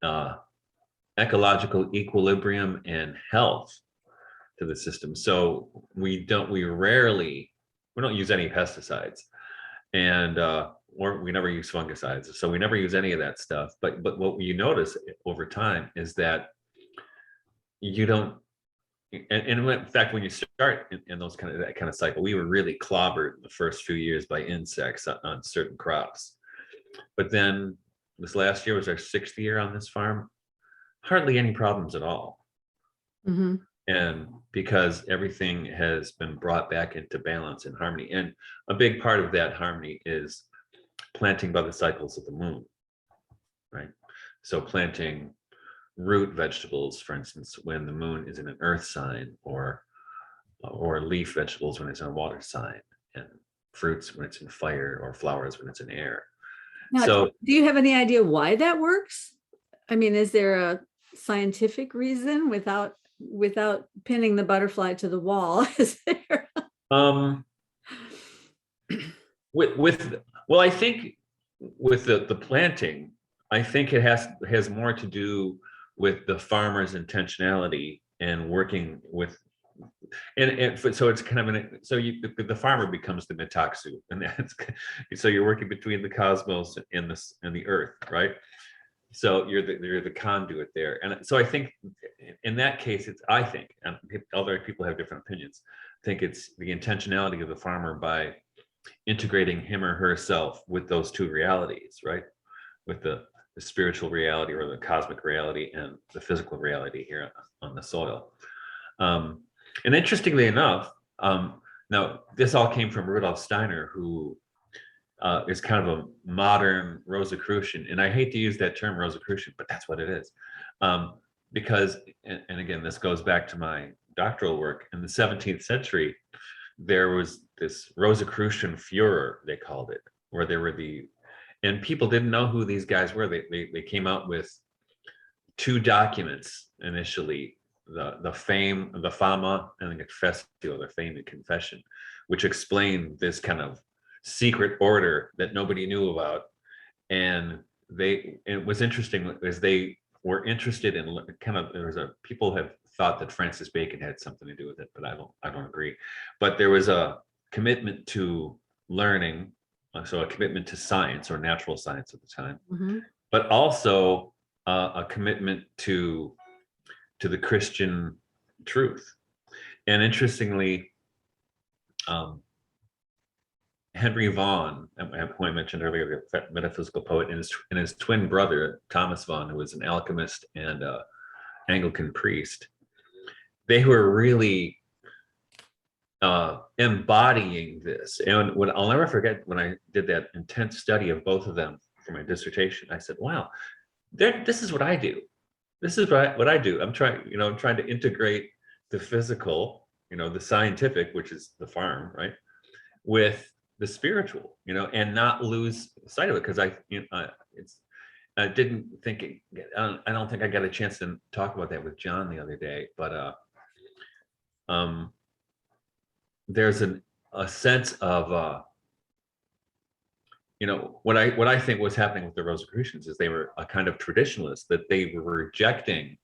of ecological equilibrium and health to the system. So we don't use any pesticides, and or we never use fungicides. So we never use any of that stuff. But what you notice over time is that you don't. And in fact, when you start in that kind of cycle, we were really clobbered the first few years by insects on certain crops. But then this last year was our 6th year on this farm, hardly any problems at all.
Mm-hmm.
And because everything has been brought back into balance and harmony. And a big part of that harmony is planting by the cycles of the moon, right? So planting root vegetables, for instance, when the moon is in an earth sign, or leaf vegetables when it's in a water sign, and fruits when it's in fire, or flowers when it's in air.
Now,
So
do you have any idea why that works? I mean, is there a scientific reason without pinning the butterfly to the wall? Is there?
Um, well, I think with the planting, I think it has more to do with the farmer's intentionality and working with, so it's kind of the farmer becomes the mitaxu, and that's so you're working between the cosmos and the earth, right? So you're the conduit there, and so I think in that case, I think, and other people have different opinions, I think it's the intentionality of the farmer by integrating him or herself with those two realities, right? With the spiritual reality or the cosmic reality and the physical reality here on the soil. And interestingly enough, now this all came from Rudolf Steiner, who is kind of a modern Rosicrucian. And I hate to use that term Rosicrucian, but that's what it is. Because, and again, this goes back to my doctoral work, in the 17th century, there was this Rosicrucian Führer, they called it, where there were and people didn't know who these guys were. They came out with two documents initially, the Fama and the Confessio, the Fame and Confession, which explained this kind of secret order that nobody knew about. And it was interesting as they were interested in people have thought that Francis Bacon had something to do with it, but I don't agree. But there was a commitment to learning, so a commitment to science or natural science at the time, but also a commitment to the Christian truth. And interestingly, Henry Vaughan, who I mentioned earlier, the metaphysical poet, and his twin brother, Thomas Vaughan, who was an alchemist and Anglican priest, they were really embodying this. And I'll never forget when I did that intense study of both of them for my dissertation, I said, wow, this is what I do. This is what I do. I'm trying to integrate the physical, the scientific, which is the farm, right, with the spiritual, and not lose sight of it. Because I didn't think I don't think I got a chance to talk about that with John the other day, but there's a sense of what I think was happening with the Rosicrucians is they were a kind of traditionalists, that they were rejecting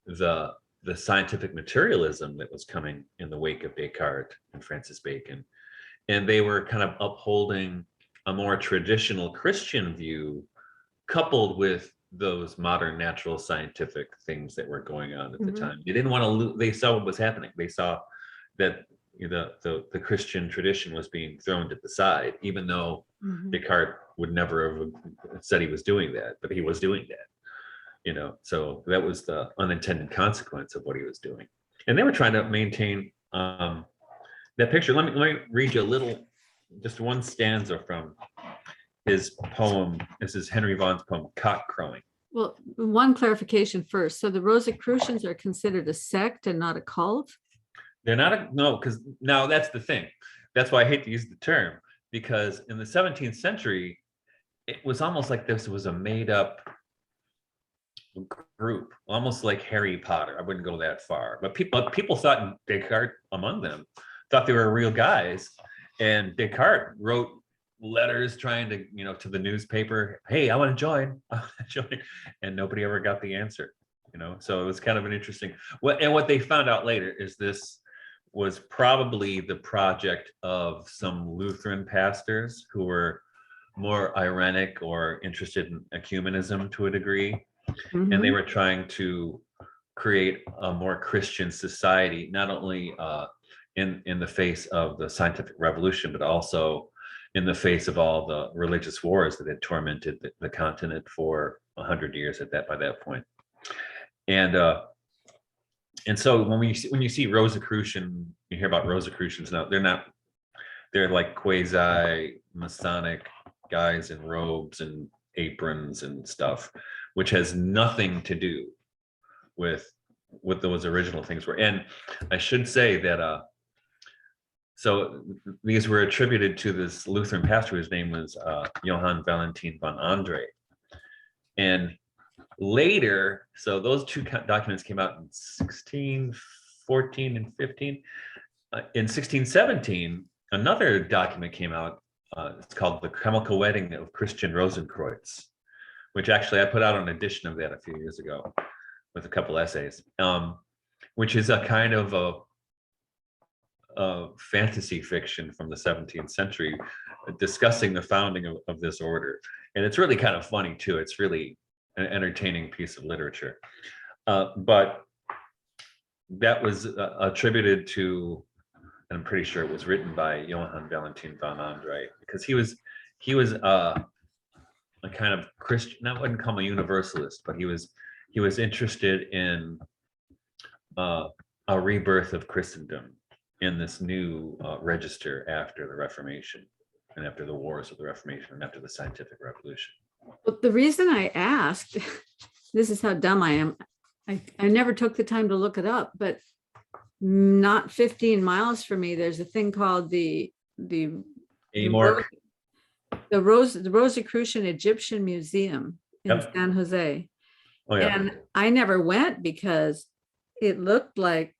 the scientific materialism that was coming in the wake of Descartes and Francis Bacon. And they were kind of upholding a more traditional Christian view, coupled with those modern natural scientific things that were going on at the time. They didn't want to they saw what was happening. They saw that the Christian tradition was being thrown to the side, even though Descartes would never have said he was doing that, but he was doing that. So that was the unintended consequence of what he was doing. And they were trying to maintain that picture. Let me read you just one stanza from his poem. This is Henry Vaughan's poem, Cock Crowing.
Well, one clarification first. So the Rosicrucians are considered a sect and not a cult?
They're not no, because now that's the thing. That's why I hate to use the term, because in the 17th century, it was almost like this was a made up group, almost like Harry Potter. I wouldn't go that far, but people thought Descartes among them thought they were real guys, and Descartes wrote letters trying to to the newspaper, hey, I want to join, and nobody ever got the answer. So it was kind of an interesting. What they found out later is this was probably the project of some Lutheran pastors who were more irenic or interested in ecumenism to a degree. And they were trying to create a more Christian society, not only in the face of the scientific revolution, but also in the face of all the religious wars that had tormented the continent for 100 years by that point. And so when you see Rosicrucian, you hear about Rosicrucians now, they're like quasi Masonic guys in robes and aprons and stuff, which has nothing to do with what those original things were. And I should say that so these were attributed to this Lutheran pastor whose name was Johann Valentin von Andre. And later, so those two documents came out in 1614 and 15. in 1617, another document came out. It's called The Chemical Wedding of Christian Rosenkreutz, which actually I put out an edition of that a few years ago with a couple essays, which is a kind of a fantasy fiction from the 17th century discussing the founding of this order. And it's really kind of funny too. It's really an entertaining piece of literature. But that was attributed to, and I'm pretty sure it was written by Johann Valentin von André, because he was a kind of Christian, I wouldn't call him a universalist, but he was interested in a rebirth of Christendom in this new register after the Reformation and after the wars of the Reformation and after the scientific revolution.
But the reason I asked, this is how dumb I am. I never took the time to look it up, but not 15 miles from me, there's a thing called the Rosicrucian Egyptian Museum in San Jose.
Oh, yeah.
And I never went because it looked like,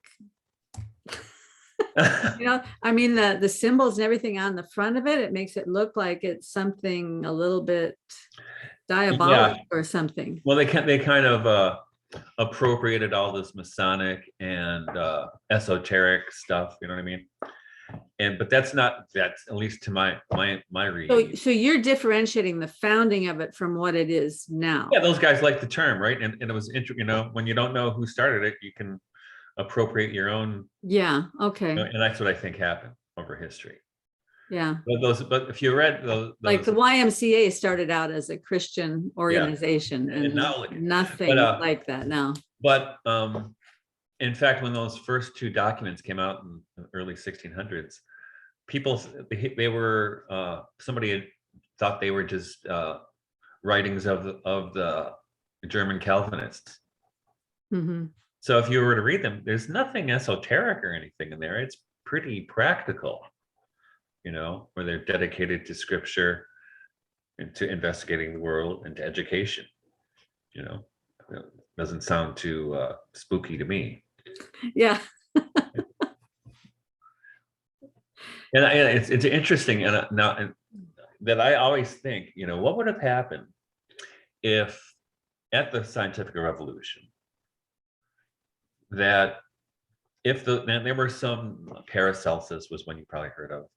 I mean, the symbols and everything on the front of it, it makes it look like it's something a little bit diabolic or something.
Well, they kind of appropriated all this Masonic and esoteric stuff, you know what I mean? But that's at least to my reading.
So you're differentiating the founding of it from what it is now.
Yeah, those guys like the term, right? And it was interesting, when you don't know who started it, you can appropriate your own.
Yeah. Okay.
And that's what I think happened over history.
Yeah.
But if you read those,
like the YMCA started out as a Christian organization, and
now
nothing like that now.
But in fact, when those first two documents came out in the early 1600s, people, they were somebody had thought they were just writings of the German Calvinists.
Mm-hmm.
So if you were to read them, there's nothing esoteric or anything in there. It's pretty practical, where they're dedicated to scripture and to investigating the world and to education. It doesn't sound too spooky to me.
Yeah.
And it's interesting, and now that I always think, what would have happened if at the scientific revolution, that if there were some, Paracelsus was one you probably heard of,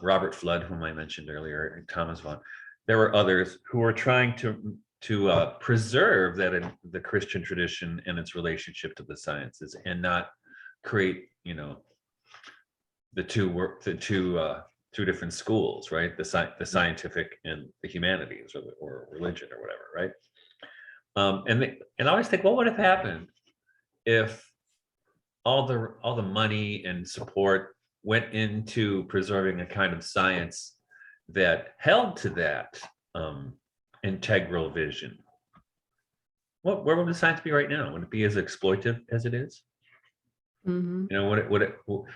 Robert Flood, whom I mentioned earlier, and Thomas Vaughan. There were others who were trying to preserve that in the Christian tradition and its relationship to the sciences, and not create, the two different schools, right? The scientific and the humanities, or religion, or whatever, right? And I always think, what would have happened if all the money and support went into preserving a kind of science that held to that integral vision? Where would the science be right now? Would it be as exploitive as it is?
Mm-hmm.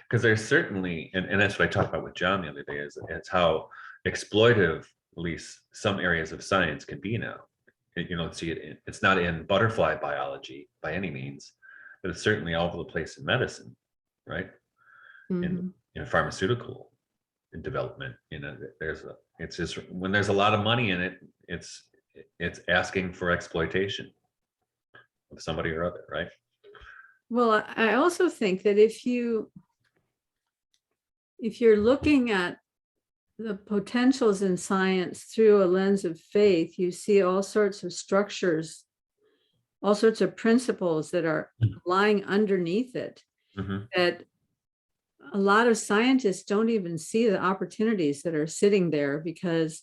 Because there's certainly, and that's what I talked about with John the other day, is how exploitive at least some areas of science can be now. You don't see it. It's not in butterfly biology by any means, but it's certainly all over the place in medicine, right?
Mm-hmm.
In pharmaceutical development, it's just when there's a lot of money in it, it's asking for exploitation of somebody or other, right?
Well, I also think that if you're looking at the potentials in science through a lens of faith, you see all sorts of structures, all sorts of principles that are lying underneath it,
Mm-hmm.
that a lot of scientists don't even see the opportunities that are sitting there, because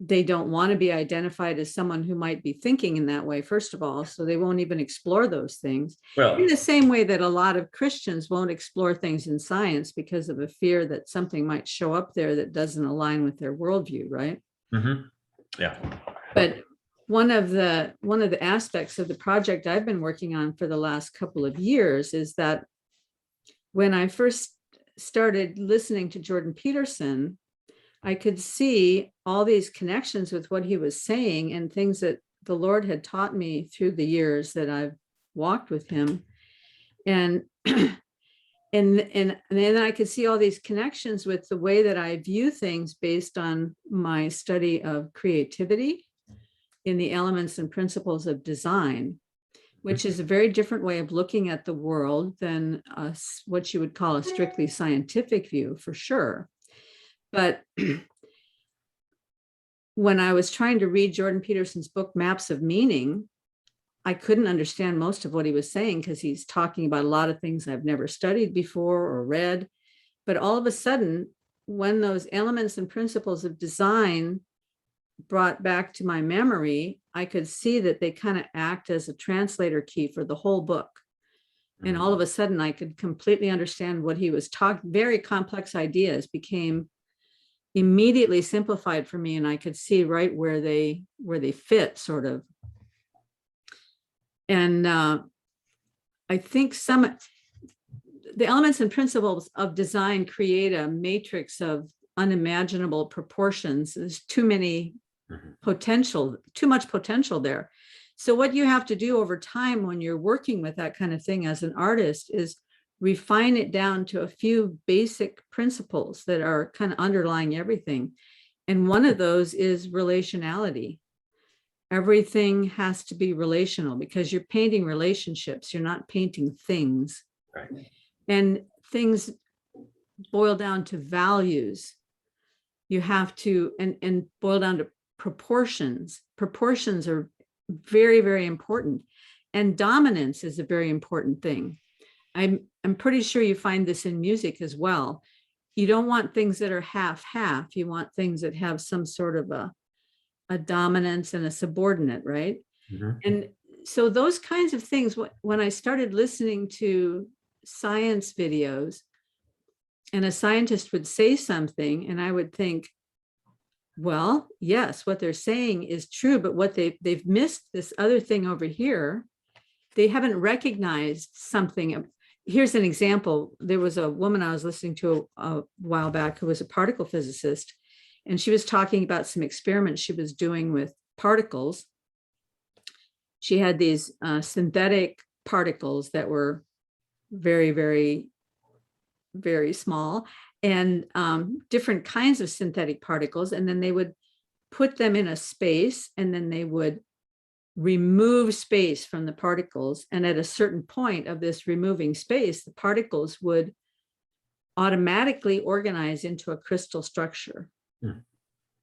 they don't want to be identified as someone who might be thinking in that way, first of all, so they won't even explore those things.
Well,
in the same way that a lot of Christians won't explore things in science because of a fear that something might show up there that doesn't align with their worldview, right?
Mm-hmm. Yeah.
But one of the aspects of the project I've been working on for the last couple of years is that when I first started listening to Jordan Peterson, I could see all these connections with what he was saying and things that the Lord had taught me through the years that I've walked with him. And and then I could see all these connections with the way that I view things based on my study of creativity in the elements and principles of design, which is a very different way of looking at the world than what you would call a strictly scientific view, for sure. But when I was trying to read Jordan Peterson's book, Maps of Meaning, I couldn't understand most of what he was saying because he's talking about a lot of things I've never studied before or read. But all of a sudden, when those elements and principles of design brought back to my memory, I could see that they kind of act as a translator key for the whole book. And all of a sudden I could completely understand what he was talking. Very complex ideas became immediately simplified for me, and I could see right where they fit, sort of. And I think the elements and principles of design create a matrix of unimaginable proportions. There's too much potential there. So what you have to do over time when you're working with that kind of thing as an artist is refine it down to a few basic principles that are kind of underlying everything. And one of those is relationality. Everything has to be relational because you're painting relationships. You're not painting things.
Right.
And things boil down to values. You have to, and boil down to proportions. Proportions are very, very important. And dominance is a very important thing. I'm pretty sure you find this in music as well. You don't want things that are half-half. You want things that have some sort of a dominance and a subordinate, right? Mm-hmm. And so those kinds of things, when I started listening to science videos and a scientist would say something and I would think, well, yes, what they're saying is true, but what they've missed this other thing over here. They haven't recognized something. Here's an example. There was a woman I was listening to a while back who was a particle physicist, and she was talking about some experiments she was doing with particles. She had these synthetic particles that were very, very, very small, and different kinds of synthetic particles. And then they would put them in a space, and then they would remove space from the particles. And at a certain point of this removing space, the particles would automatically organize into a crystal structure. Hmm.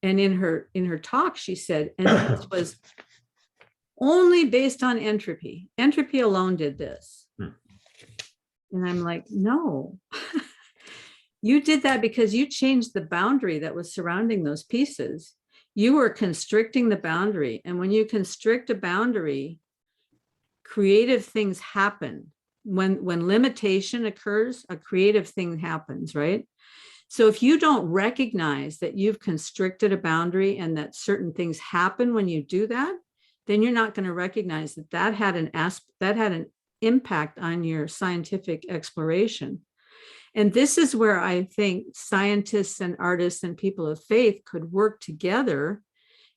And in her talk, she said, and this was only based on entropy. Entropy alone did this. Hmm. And I'm like, no. You did that because you changed the boundary that was surrounding those pieces. You were constricting the boundary. And when you constrict a boundary, creative things happen. When limitation occurs, a creative thing happens, right? So if you don't recognize that you've constricted a boundary and that certain things happen when you do that, then you're not going to recognize that had an impact on your scientific exploration. And this is where I think scientists and artists and people of faith could work together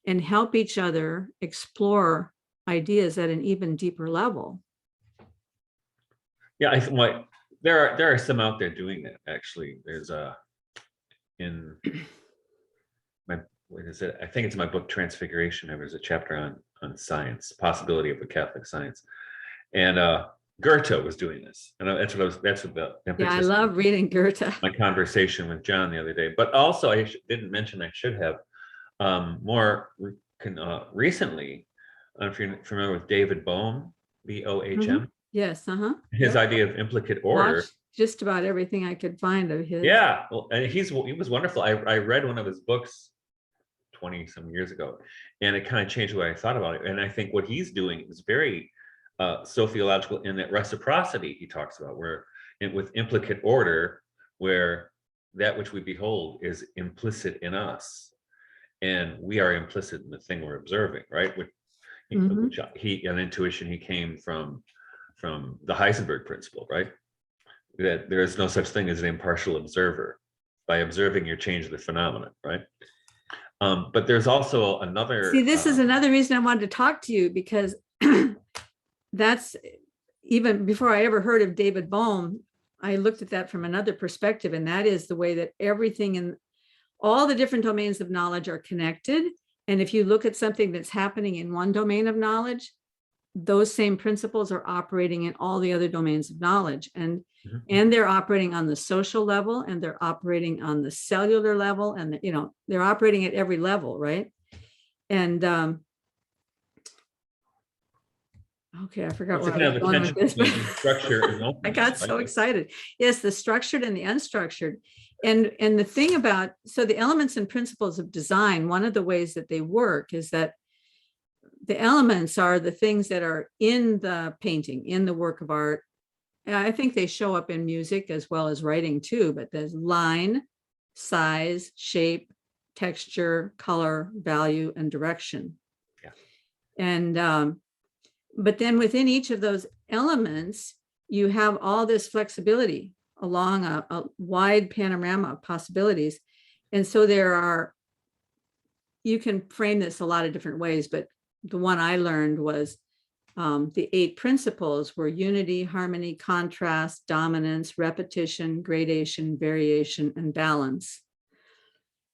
and help each other explore ideas at an even deeper level.
Yeah, I think there are some out there doing that. Actually, there's in my, what is it? I think it's my book Transfiguration. There was a chapter on science, possibility of a Catholic science, and Goethe was doing this, and that's what the
yeah, I love reading Goethe.
My conversation with John the other day, but also I didn't mention, I should have more recently. If you're familiar with David Bohm, Bohm. Mm-hmm.
Yes,
His idea of implicate order.
Watched just about everything I could find of his.
Yeah, well, and he was wonderful. I read one of his books 20 some years ago, and it kind of changed the way I thought about it. And I think what he's doing is very sophiological in that reciprocity he talks about, where with implicate order, where that which we behold is implicit in us, and we are implicit in the thing we're observing, right? Which an intuition he came from the Heisenberg principle, right? That there is no such thing as an impartial observer. By observing, you change the phenomenon, right? But there's also another.
See, this is another reason I wanted to talk to you, because that's, even before I ever heard of David Bohm, I looked at that from another perspective, and that is the way that everything in all the different domains of knowledge are connected. And if you look at something that's happening in one domain of knowledge, those same principles are operating in all the other domains of knowledge. And they're operating on the social level, and they're operating on the cellular level, and they're operating at every level, right? And okay, I forgot where I was going with this.
Structure.
I got so excited. Yes, the structured and the unstructured. And the thing about, so the elements and principles of design, one of the ways that they work is that the elements are the things that are in the painting, in the work of art. And I think they show up in music as well as writing too, but there's line, size, shape, texture, color, value, and direction.
Yeah.
And but then within each of those elements, you have all this flexibility along a wide panorama of possibilities. And so you can frame this a lot of different ways, but the one I learned was the 8 principles were unity, harmony, contrast, dominance, repetition, gradation, variation, and balance.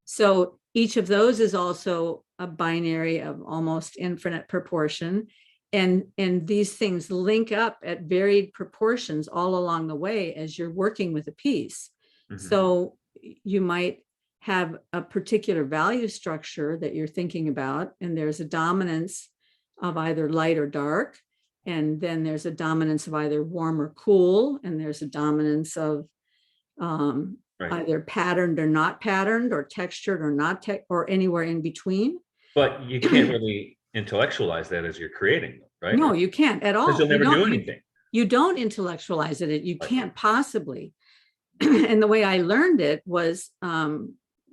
So each of those is also a binary of almost infinite proportion. And these things link up at varied proportions all along the way as you're working with a piece. So you might have a particular value structure that you're thinking about, and there's a dominance of either light or dark, and then there's a dominance of either warm or cool, and there's a dominance of either patterned or not patterned, or textured or not or anywhere in between.
But you can't really intellectualize that as you're creating, right?
No, you can't at all.
Because you'll never do anything.
You don't intellectualize it. You can't possibly. And the way I learned it was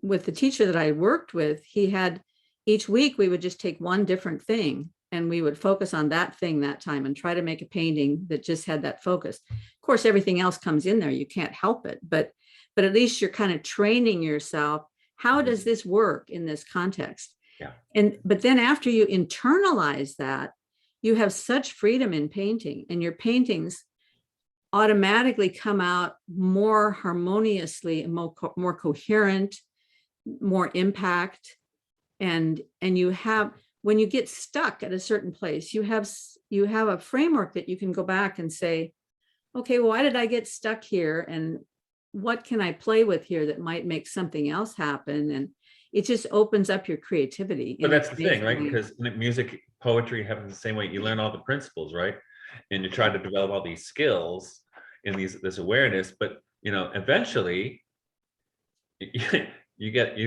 with the teacher that I worked with. He had, each week we would just take one different thing, and we would focus on that thing that time and try to make a painting that just had that focus. Of course, everything else comes in there. You can't help it, but at least you're kind of training yourself. How does this work in this context?
Yeah.
But then after you internalize that, you have such freedom in painting, and your paintings automatically come out more harmoniously, more coherent, more impact. And you have, when you get stuck at a certain place, you have a framework that you can go back and say, okay, well, why did I get stuck here? And what can I play with here that might make something else happen? And it just opens up your creativity.
But that's the thing, right? Because music, poetry happens the same way. You learn all the principles, right? And you try to develop all these skills in this awareness, but eventually you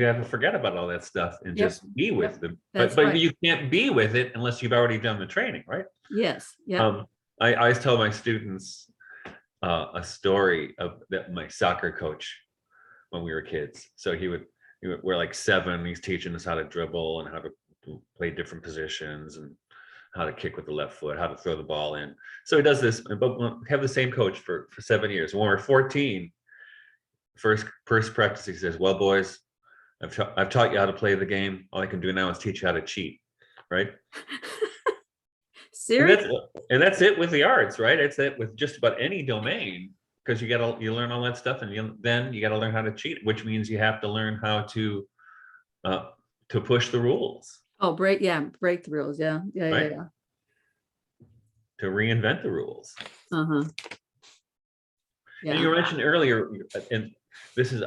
have to forget about all that stuff and just be with them. But right. You can't be with it unless you've already done the training, right?
Yes. Yeah.
I always tell my students a story of that my soccer coach when we were kids. So we're like 7. He's teaching us how to dribble and how to play different positions and how to kick with the left foot, how to throw the ball in. So he does this, but we'll have the same coach for 7 years. When we're 14, first practice, he says, well, boys, I've taught you how to play the game. All I can do now is teach you how to cheat, right?
Seriously?
And that's it with the arts, right? It's it with just about any domain, because you learn all that stuff, and then you got to learn how to cheat, which means you have to learn how to push the rules.
Oh, break the rules. Yeah.
Right? Yeah. To reinvent the rules.
Yeah.
And you mentioned earlier, and this is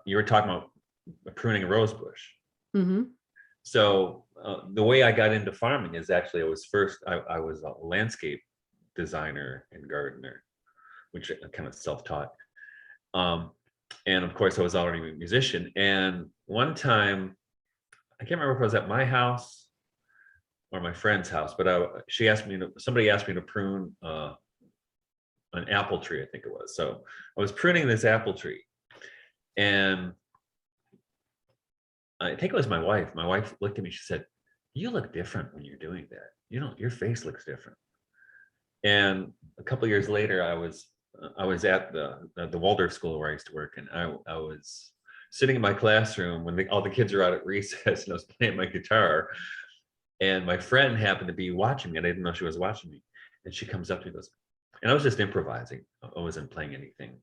you were talking about pruning a rose bush. So the way I got into farming is actually I was a landscape designer and gardener, which I kind of self-taught. And of course I was already a musician. And one time, I can't remember if I was at my house or my friend's house, but somebody asked me to prune an apple tree, I think it was. So I was pruning this apple tree, and I think it was my wife. My wife looked at me, she said, "You look different when you're doing that. Your face looks different." And a couple of years later, I was at the Waldorf school where I used to work, and I was sitting in my classroom when all the kids are out at recess, and I was playing my guitar, and my friend happened to be watching me, and I didn't know she was watching me. And she comes up to me and goes, And I was just improvising. I wasn't playing anything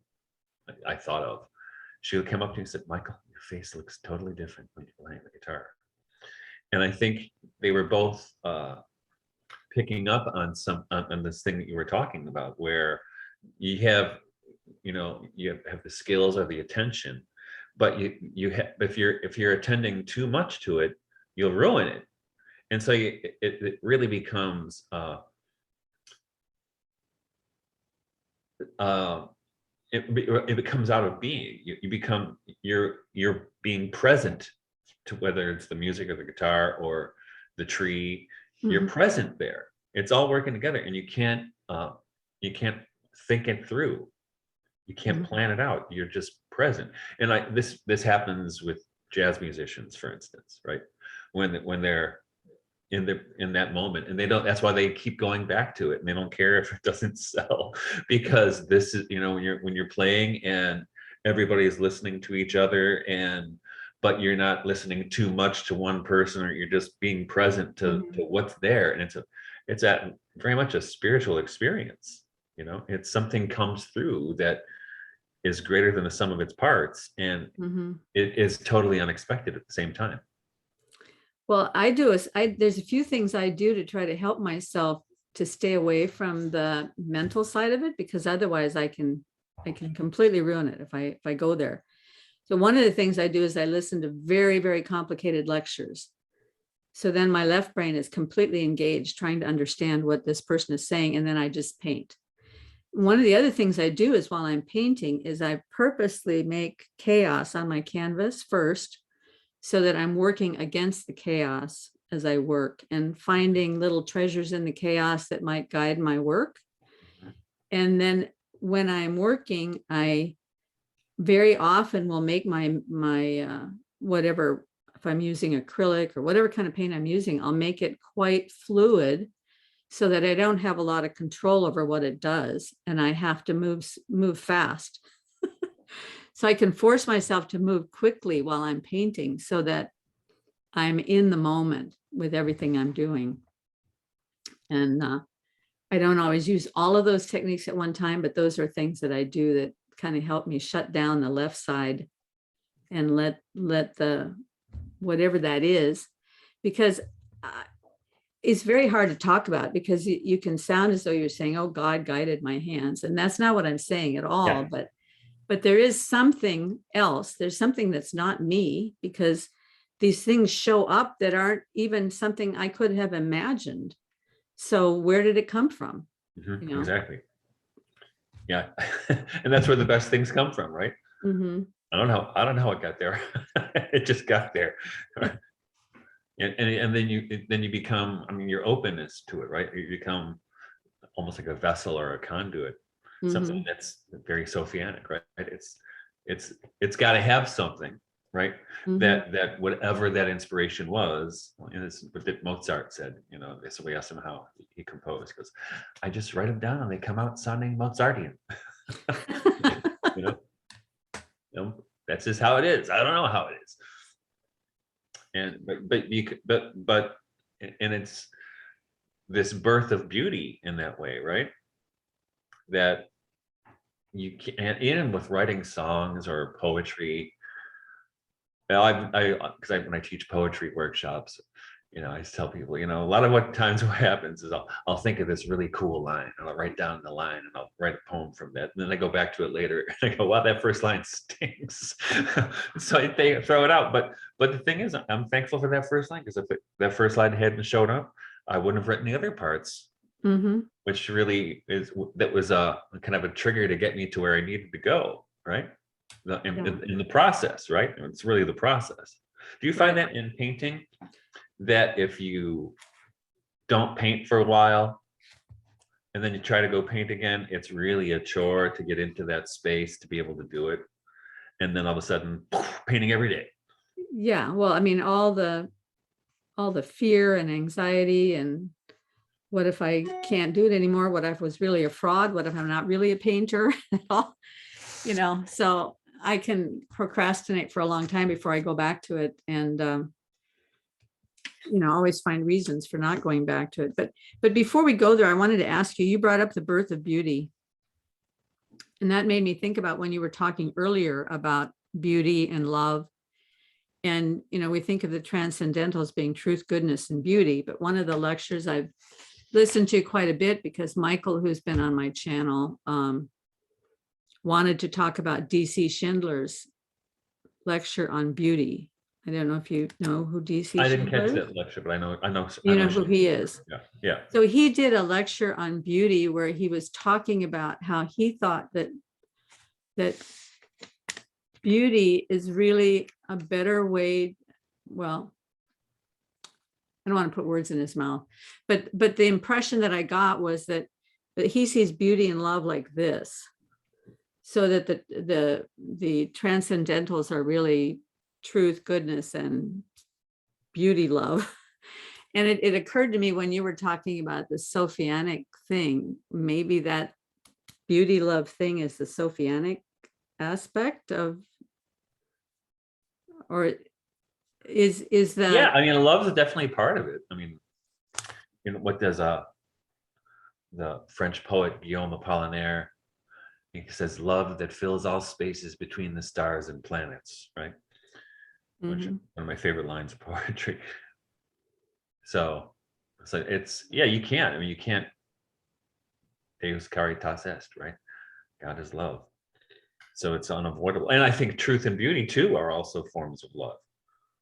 I thought of. She came up to me and said, Michael, your face looks totally different when you're playing the guitar. And I think they were both picking up on on this thing that you were talking about, where you have, you have the skills or the attention, but if you're attending too much to it, you'll ruin it. And so it really becomes it becomes out of being. You're being present to, whether it's the music or the guitar or the tree. You're present there. It's all working together, and you can't think it through. You can't plan it out. You're just present. And this happens with jazz musicians, for instance, right? When they're in that moment, and that's why they keep going back to it, and they don't care if it doesn't sell, because this is, when you're playing and everybody is listening to each other, but you're not listening too much to one person, or you're just being present to what's there. And it's very much a spiritual experience. It's something comes through that is greater than the sum of its parts, and it is totally unexpected at the same time.
Well, there's a few things I do to try to help myself to stay away from the mental side of it, because otherwise I can completely ruin it if I go there. So one of the things I do is I listen to very, very complicated lectures. So then my left brain is completely engaged trying to understand what this person is saying, and then I just paint. One of the other things I do is, while I'm painting, is I purposely make chaos on my canvas first, so that I'm working against the chaos as I work, and finding little treasures in the chaos that might guide my work. And then when I'm working, I very often will make my whatever, if I'm using acrylic or whatever kind of paint I'm using, I'll make it quite fluid, so that I don't have a lot of control over what it does, and I have to move fast. So I can force myself to move quickly while I'm painting, so that I'm in the moment with everything I'm doing. And I don't always use all of those techniques at one time, but those are things that I do that kind of help me shut down the left side and let the, whatever that is, because it's very hard to talk about, because you can sound as though you're saying, oh, God guided my hands. And that's not what I'm saying at all. Yeah. But there is something else. There's something that's not me, because these things show up that aren't even something I could have imagined. So where did it come from?
Exactly. Yeah. And that's where the best things come from, right? I don't know how it got there. It just got there. And then you become, your openness to it, right? You become almost like a vessel or a conduit. Something that's very Sophianic, right? It's got to have something, right? That whatever that inspiration was, and this is what Mozart said. So we asked him how he composed. He goes, I just write them down and they come out sounding Mozartian. That's just how it is. I don't know how it is. But it's this birth of beauty in that way, right? That you can't, even with writing songs or poetry. Well, when I teach poetry workshops, I just tell people, a lot of what happens is I'll think of this really cool line, and I'll write down the line, and I'll write a poem from that. And then I go back to it later, and I go, wow, that first line stinks. So they throw it out. But the thing is, I'm thankful for that first line, because if that first line hadn't shown up, I wouldn't have written the other parts. Which really was a kind of a trigger to get me to where I needed to go, right? In the process, right? It's really the process. Do you find that in painting, that if you don't paint for a while and then you try to go paint again, it's really a chore to get into that space to be able to do it, and then all of a sudden, painting every day?
Yeah, well, all the fear and anxiety, and what if I can't do it anymore? What if I was really a fraud? What if I'm not really a painter at all? So I can procrastinate for a long time before I go back to it. And always find reasons for not going back to it. But before we go there, I wanted to ask you, you brought up the birth of beauty. And that made me think about when you were talking earlier about beauty and love. And, we think of the transcendental as being truth, goodness, and beauty. But one of the lectures I've listened to quite a bit, because Michael, who's been on my channel, wanted to talk about DC Schindler's lecture on beauty. I don't know if you know who DC
I didn't
Schindler
catch
is.
that lecture, but I know.
You know who he is.
Yeah.
So he did a lecture on beauty where he was talking about how he thought that beauty is really a better way. Well, I don't want to put words in his mouth, but the impression that I got was that he sees beauty and love like this, so that the transcendentals are really truth, goodness, and beauty, love. And it occurred to me when you were talking about the sophianic thing, maybe that beauty love thing is the sophianic aspect of, or is that?
Yeah, I mean, love is definitely part of it. I mean, what does the French poet Guillaume Apollinaire, he says, love that fills all spaces between the stars and planets, right? Which is one of my favorite lines of poetry. So it's, yeah, you can't. I mean, you can't. Deus caritas est, right? God is love. So it's unavoidable. And I think truth and beauty too are also forms of love.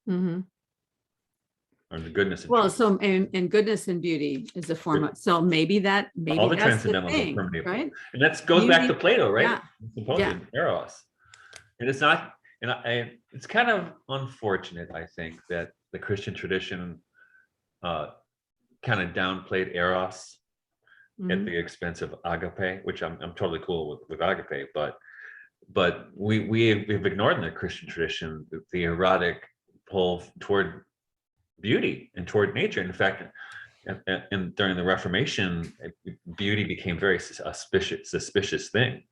Or the goodness and truth.
So and goodness and beauty is a form of, so maybe all
the
that's the
transcendentals
thing,
are permeable,
right?
And that goes back to Plato, right?
Yeah.
Symposium, Eros. And it's not, and it's kind of unfortunate, I think, that the Christian tradition kind of downplayed Eros at the expense of agape, which I'm totally cool with agape, but we've ignored in the Christian tradition the erotic pull toward beauty and toward nature. In fact, and during the Reformation, beauty became very suspicious thing,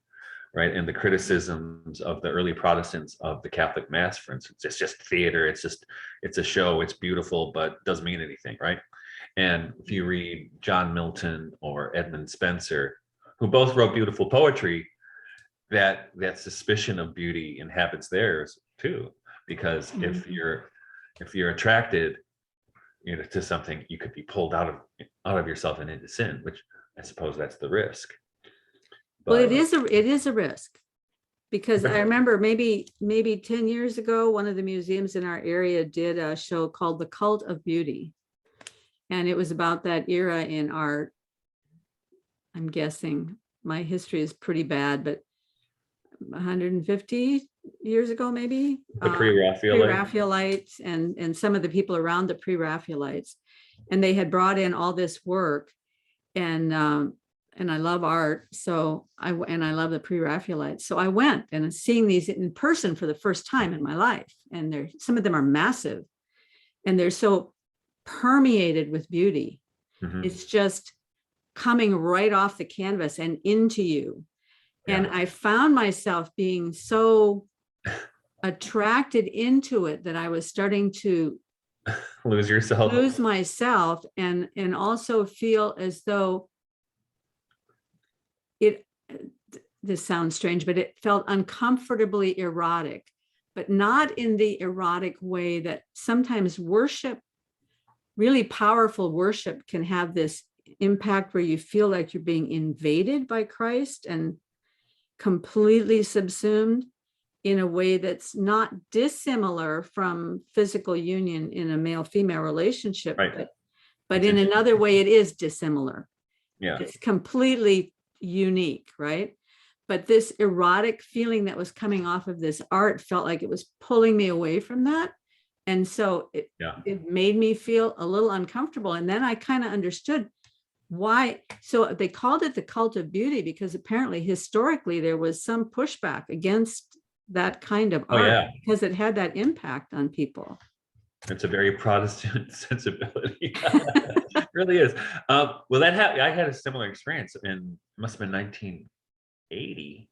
right? And the criticisms of the early Protestants of the Catholic Mass, for instance, it's just theater, it's a show, it's beautiful, but doesn't mean anything, right? And if you read John Milton or Edmund Spencer, who both wrote beautiful poetry, that suspicion of beauty inhabits theirs too, because if you're attracted, to something, you could be pulled out of yourself and into sin, which I suppose that's the risk. But,
well, it is a risk, because I remember maybe 10 years ago, one of the museums in our area did a show called The Cult of Beauty. And it was about that era in art. I'm guessing my history is pretty bad, but 150 years ago, maybe.
The
Pre-Raphaelites and some of the people around the Pre-Raphaelites. And they had brought in all this work, and I love art. So I love the Pre-Raphaelites. So I went and seeing these in person for the first time in my life. And some of them are massive, and they're so permeated with beauty. It's just coming right off the canvas and into you. And I found myself being so attracted into it that I was starting to lose myself, and also feel as though this sounds strange, but it felt uncomfortably erotic, but not in the erotic way that sometimes worship, really powerful worship, can have this impact where you feel like you're being invaded by Christ and completely subsumed in a way that's not dissimilar from physical union in a male-female relationship,
right.
but in another way it is dissimilar.
Yeah,
it's completely unique, right? But this erotic feeling that was coming off of this art felt like it was pulling me away from that. And so it made me feel a little uncomfortable. And then I kind of understood why. So they called it the cult of beauty because apparently historically there was some pushback against that kind of art because it had that impact on people.
It's a very Protestant sensibility. It really is. Well, I had a similar experience in, must have been 1980.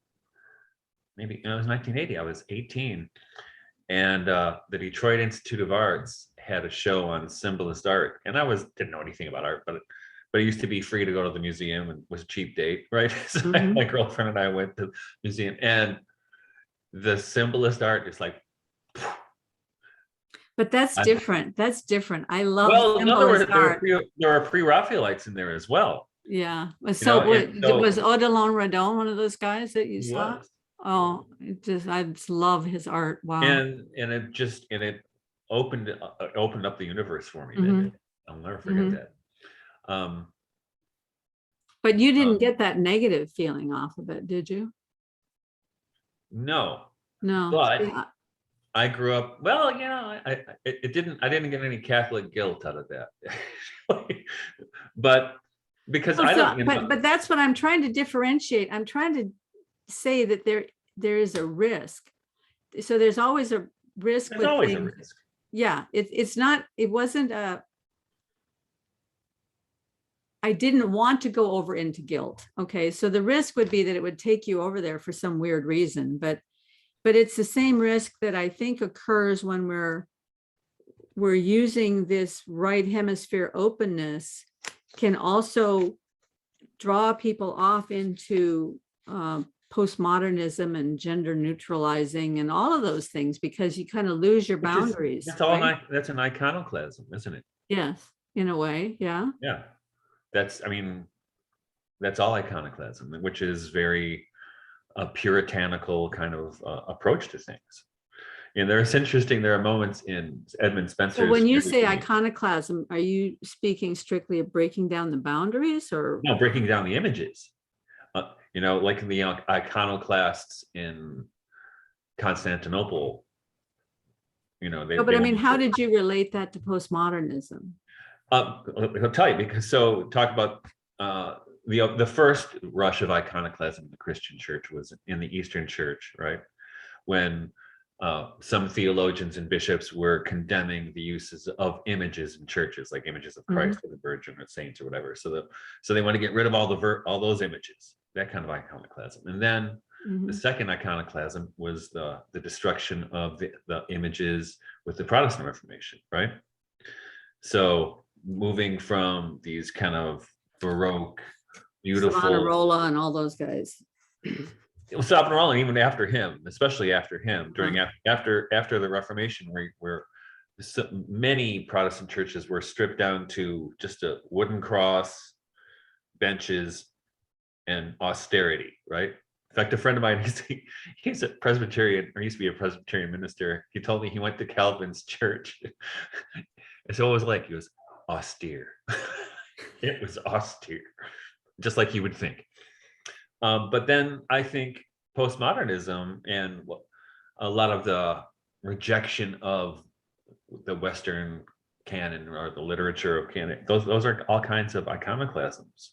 Maybe it was 1980. I was 18. And the Detroit Institute of Arts had a show on symbolist art, and didn't know anything about art, but it used to be free to go to the museum and was a cheap date, right? So my girlfriend and I went to the museum, and the symbolist art is like.
But that's different. That's different. I love
no,
symbolist art.
there were pre-Raphaelites in there as well.
Yeah. So was Odilon Radon one of those guys that you saw?
Was.
Oh, I just love his art. Wow.
And it opened up the universe for me. Didn't it? I'll never forget that.
But you didn't get that negative feeling off of it, did you?
No.
But
I grew up, well, I didn't get any Catholic guilt out of that. But because
but that's what I'm trying to differentiate. I'm trying to say that there is a risk. So there's always a risk.
There's always a risk.
Yeah, it wasn't I didn't want to go over into guilt. Okay, so the risk would be that it would take you over there for some weird reason, but it's the same risk that I think occurs when we're using this right hemisphere openness can also draw people off into postmodernism and gender neutralizing and all of those things, because you kind of lose your boundaries.
That's all. Right? That's an iconoclasm, isn't it?
Yes, in a way. Yeah.
Yeah. That's all iconoclasm, which is very puritanical kind of approach to things. And it's interesting. There are moments in Edmund Spencer's.
So when you say iconoclasm, are you speaking strictly of breaking down the boundaries, or
no, breaking down the images? Like in the iconoclasts in Constantinople.
But I mean, how did you relate that to postmodernism?
I'll tell you, because talk about the first rush of iconoclasm in the Christian church was in the Eastern Church, right? When some theologians and bishops were condemning the uses of images in churches, like images of Christ or the Virgin or saints or whatever. So they want to get rid of all those images, that kind of iconoclasm. And then the second iconoclasm was the destruction of the images with the Protestant Reformation, right? So moving from these kind of Baroque, beautiful
Savonarola and all those guys.
Savonarola, even after him, especially after him, after the Reformation, where so many Protestant churches were stripped down to just a wooden cross, benches, and austerity, right? In fact, a friend of mine, he's a Presbyterian, or used to be a Presbyterian minister. He told me he went to Calvin's church. So it was like, he was austere. It was austere, just like you would think. But then I think postmodernism and a lot of the rejection of the Western canon or the literature of canon, those are all kinds of iconoclasms,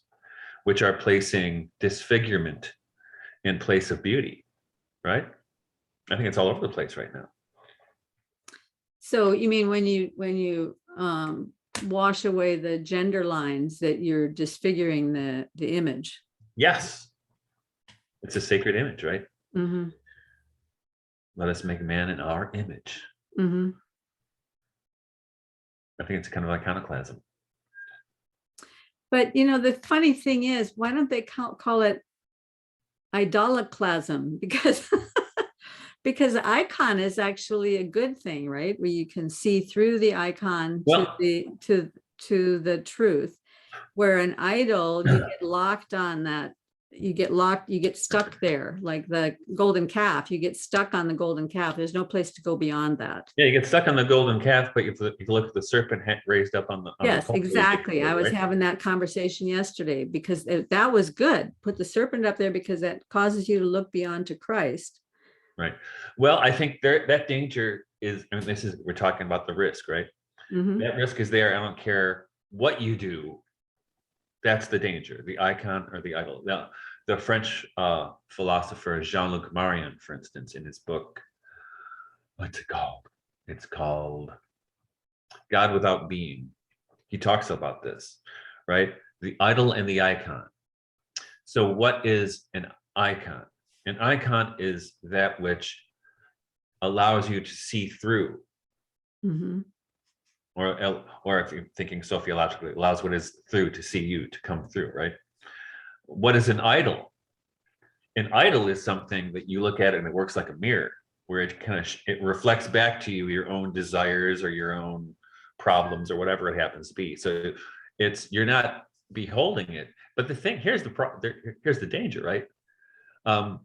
which are placing disfigurement in place of beauty, right? I think it's all over the place right now.
So you mean when you wash away the gender lines, that you're disfiguring the image?
Yes. It's a sacred image, right?
Mm-hmm.
Let us make man in our image.
Mm-hmm.
I think it's kind of iconoclasm.
But the funny thing is, why don't they call it idolatclasm? Because icon is actually a good thing, right? Where you can see through the icon to the truth. Where an idol, you get locked on that. You get stuck there, like the golden calf. You get stuck on the golden calf. There's no place to go beyond that.
Yeah, you get stuck on the golden calf, but if you look at the serpent raised up on the
yes, exactly. I was having that conversation yesterday, because that was good. Put the serpent up there because that causes you to look beyond to Christ.
Right. Well, I think that danger is, we're talking about the risk, right? Mm-hmm. That risk is there. I don't care what you do. That's the danger, the icon or the idol. Now, the French philosopher Jean-Luc Marion, for instance, in his book, what's it called? It's called God Without Being. He talks about this, right? The idol and the icon. So what is an icon? An icon is that which allows you to see through,
Mm-hmm.
or if you're thinking sophiologically, it allows what is through to see you, to come through, right? What is an idol? An idol is something that you look at and it works like a mirror, where it kind of it reflects back to you your own desires or your own problems or whatever it happens to be. So it's, you're not beholding it. But the thing, here's the danger, right? An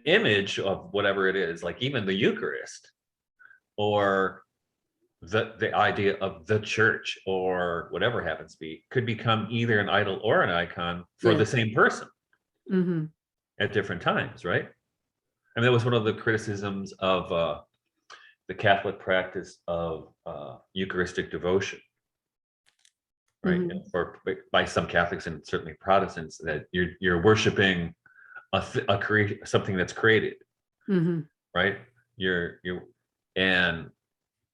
image of whatever it is, like even the Eucharist, or the idea of the church, or whatever happens to be, could become either an idol or an icon for the same person
Mm-hmm.
at different times, right? And that was one of the criticisms of the Catholic practice of Eucharistic devotion, right?
Mm-hmm.
And by some Catholics and certainly Protestants, that you're worshiping something that's created,
Mm-hmm.
right? And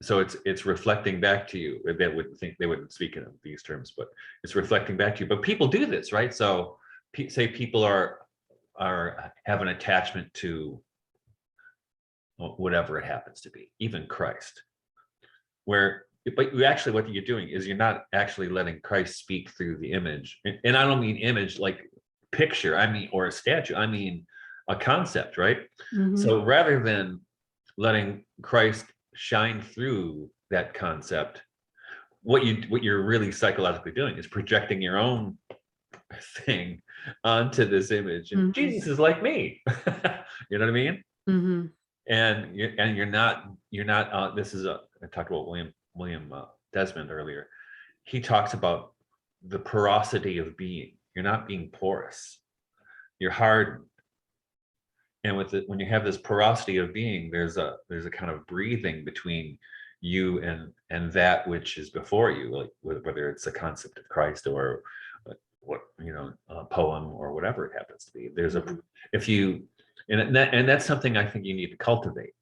so it's reflecting back to you. They wouldn't speak in these terms, but it's reflecting back to you. But people do this, right? So say people have an attachment to whatever it happens to be, even Christ, but you actually, what you're doing is you're not actually letting Christ speak through the image. And I don't mean image like picture, I mean, or a statue, I mean a concept, right?
Mm-hmm.
So rather than letting Christ shine through that concept, what you're really psychologically doing is projecting your own thing onto this image, and
Mm-hmm.
Jesus is like me. You know what I mean?
Mm-hmm.
And you're not this is I talked about William Desmond earlier. He talks about the porosity of being. You're not being porous, you're hardened. And when you have this porosity of being, there's a kind of breathing between you and that which is before you, like whether it's a concept of Christ or a poem or whatever it happens to be. There's a, if you, and that's something I think you need to cultivate,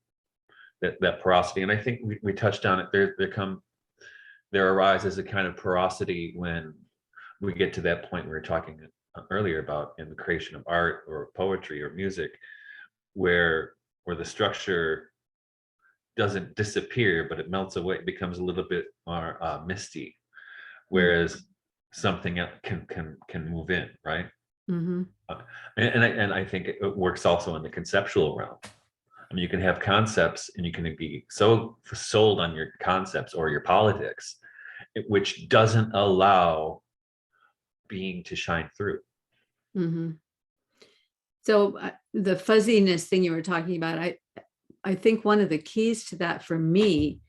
that porosity. And I think we touched on it. There arises a kind of porosity when we get to that point we were talking earlier about in the creation of art or poetry or music, where the structure doesn't disappear, but it melts away. It becomes a little bit more misty, whereas something else can move in, right?
Mm-hmm.
And I think it works also in the conceptual realm. I mean, you can have concepts and you can be so sold on your concepts or your politics, which doesn't allow being to shine through.
Mm-hmm. So the fuzziness thing you were talking about, I think one of the keys to that for me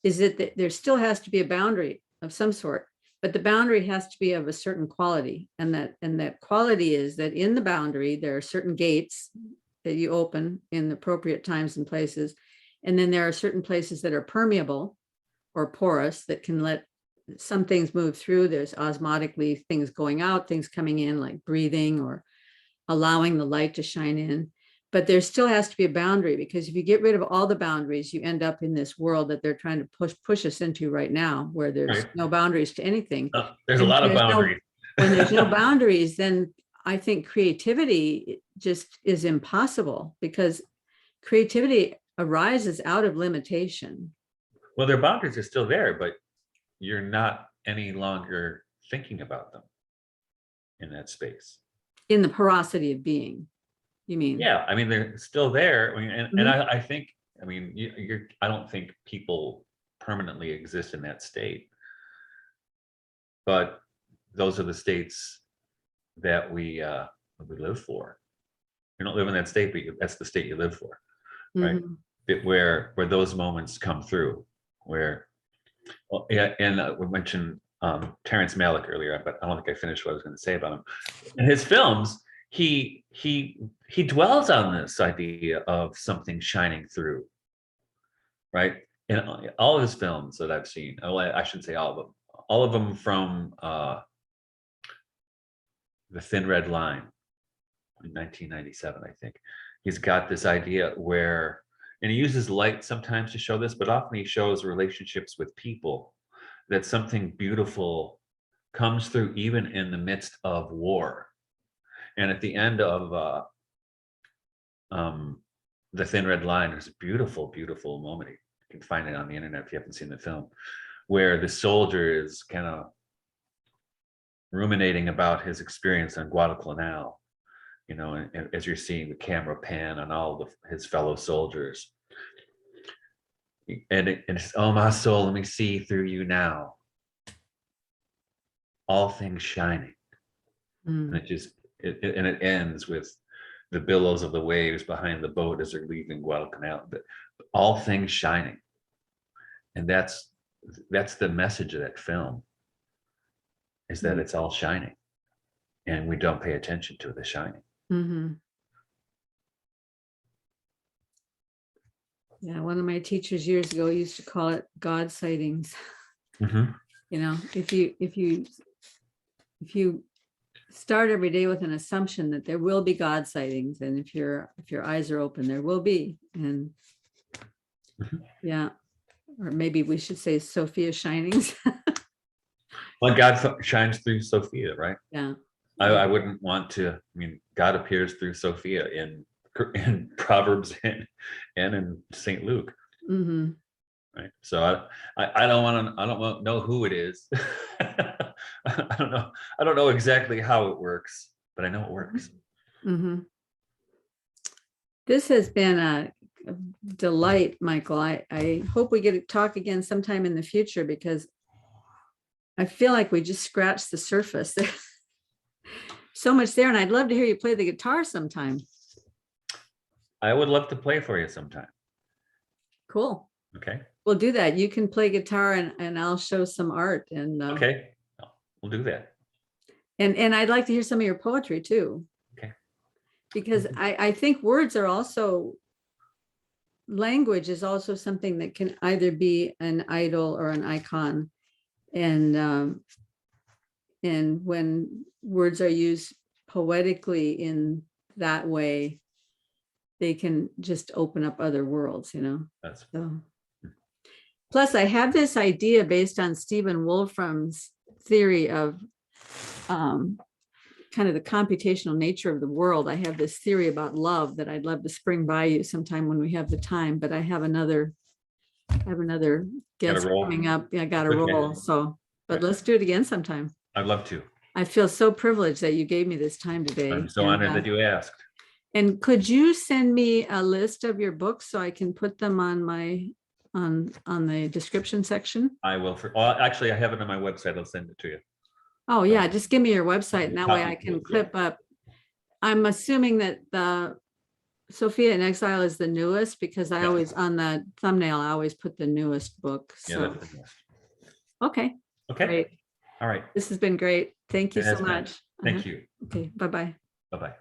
is that there still has to be a boundary of some sort, but the boundary has to be of a certain quality. And that quality is that in the boundary, there are certain gates that you open in appropriate times and places. And then there are certain places that are permeable or porous that can let some things move through. There's osmotically things going out, things coming in, like breathing or allowing the light to shine in. But there still has to be a boundary, because if you get rid of all the boundaries, you end up in this world that they're trying to push us into right now, where there's no boundaries to anything.
There's a lot of boundaries.
When there's no boundaries, then I think creativity just is impossible, because creativity arises out of limitation.
Well, their boundaries are still there, but you're not any longer thinking about them in that space.
In the porosity of being, you mean?
Yeah, I mean, they're still there. I mean, and I think, I mean, I don't think people permanently exist in that state, but those are the states that we live for. You don't live in that state, but that's the state you live for, right? Where those moments come through, where, well, yeah, and we mentioned Terrence Malick earlier, but I don't think I finished what I was going to say about him. In his films, he dwells on this idea of something shining through, right? In all of his films that I've seen, I shouldn't say all of them from The Thin Red Line in 1997, I think. He's got this idea where, and he uses light sometimes to show this, but often he shows relationships with people, that something beautiful comes through even in the midst of war. And at the end of The Thin Red Line. There's a beautiful, beautiful moment. You can find it on the internet if you haven't seen the film, where the soldier is kind of ruminating about his experience on Guadalcanal, you know, and as you're seeing the camera pan on all of his fellow soldiers. And it's, oh, my soul, let me see through you now. All things shining. And it ends with the billows of the waves behind the boat as they're leaving Guadalcanal. But all things shining. And that's the message of that film, is that it's all shining. And we don't pay attention to the shining.
Mm-hmm. Yeah, one of my teachers years ago used to call it God sightings.
Mm-hmm.
You know, if you start every day with an assumption that there will be God sightings, and if your eyes are open, there will be. And yeah, or maybe we should say Sophia shinings.
Well, God shines through Sophia, right?
Yeah.
I wouldn't want to. I mean, God appears through Sophia in Proverbs and in St. Luke.
Mm-hmm.
Right. So I don't want to know who it is. I don't know exactly how it works, but I know it works.
Mm-hmm. This has been a delight, Michael. I hope we get to talk again sometime in the future, because I feel like we just scratched the surface. There's so much there, and I'd love to hear you play the guitar sometime.
I would love to play for you sometime.
Cool.
Okay.
We'll do that. You can play guitar, and I'll show some art. And
okay, we'll do that.
And I'd like to hear some of your poetry too.
Okay.
Because I think words are also, language is also something that can either be an idol or an icon. And when words are used poetically in that way, they can just open up other worlds, you know.
That's
so. Plus, I have this idea based on Stephen Wolfram's theory of kind of the computational nature of the world. I have this theory about love that I'd love to spring by you sometime when we have the time, but I have another guest coming up. Yeah, I got to roll. So, but let's do it again sometime.
I'd love to.
I feel so privileged that you gave me this time today.
I'm so honored that you asked.
And could you send me a list of your books so I can put them on my on the description section?
I will. Actually, I have it on my website. I'll send it to you.
Oh yeah, just give me your website, and that way I can clip up. I'm assuming that the Sophia in Exile is the newest, because I always, on the thumbnail, I always put the newest book. So.
Yeah, that's the newest.
Okay.
Okay.
Great.
All right.
This has been great. Thank you so much.
Thank you.
Okay. Bye-bye.
Bye-bye.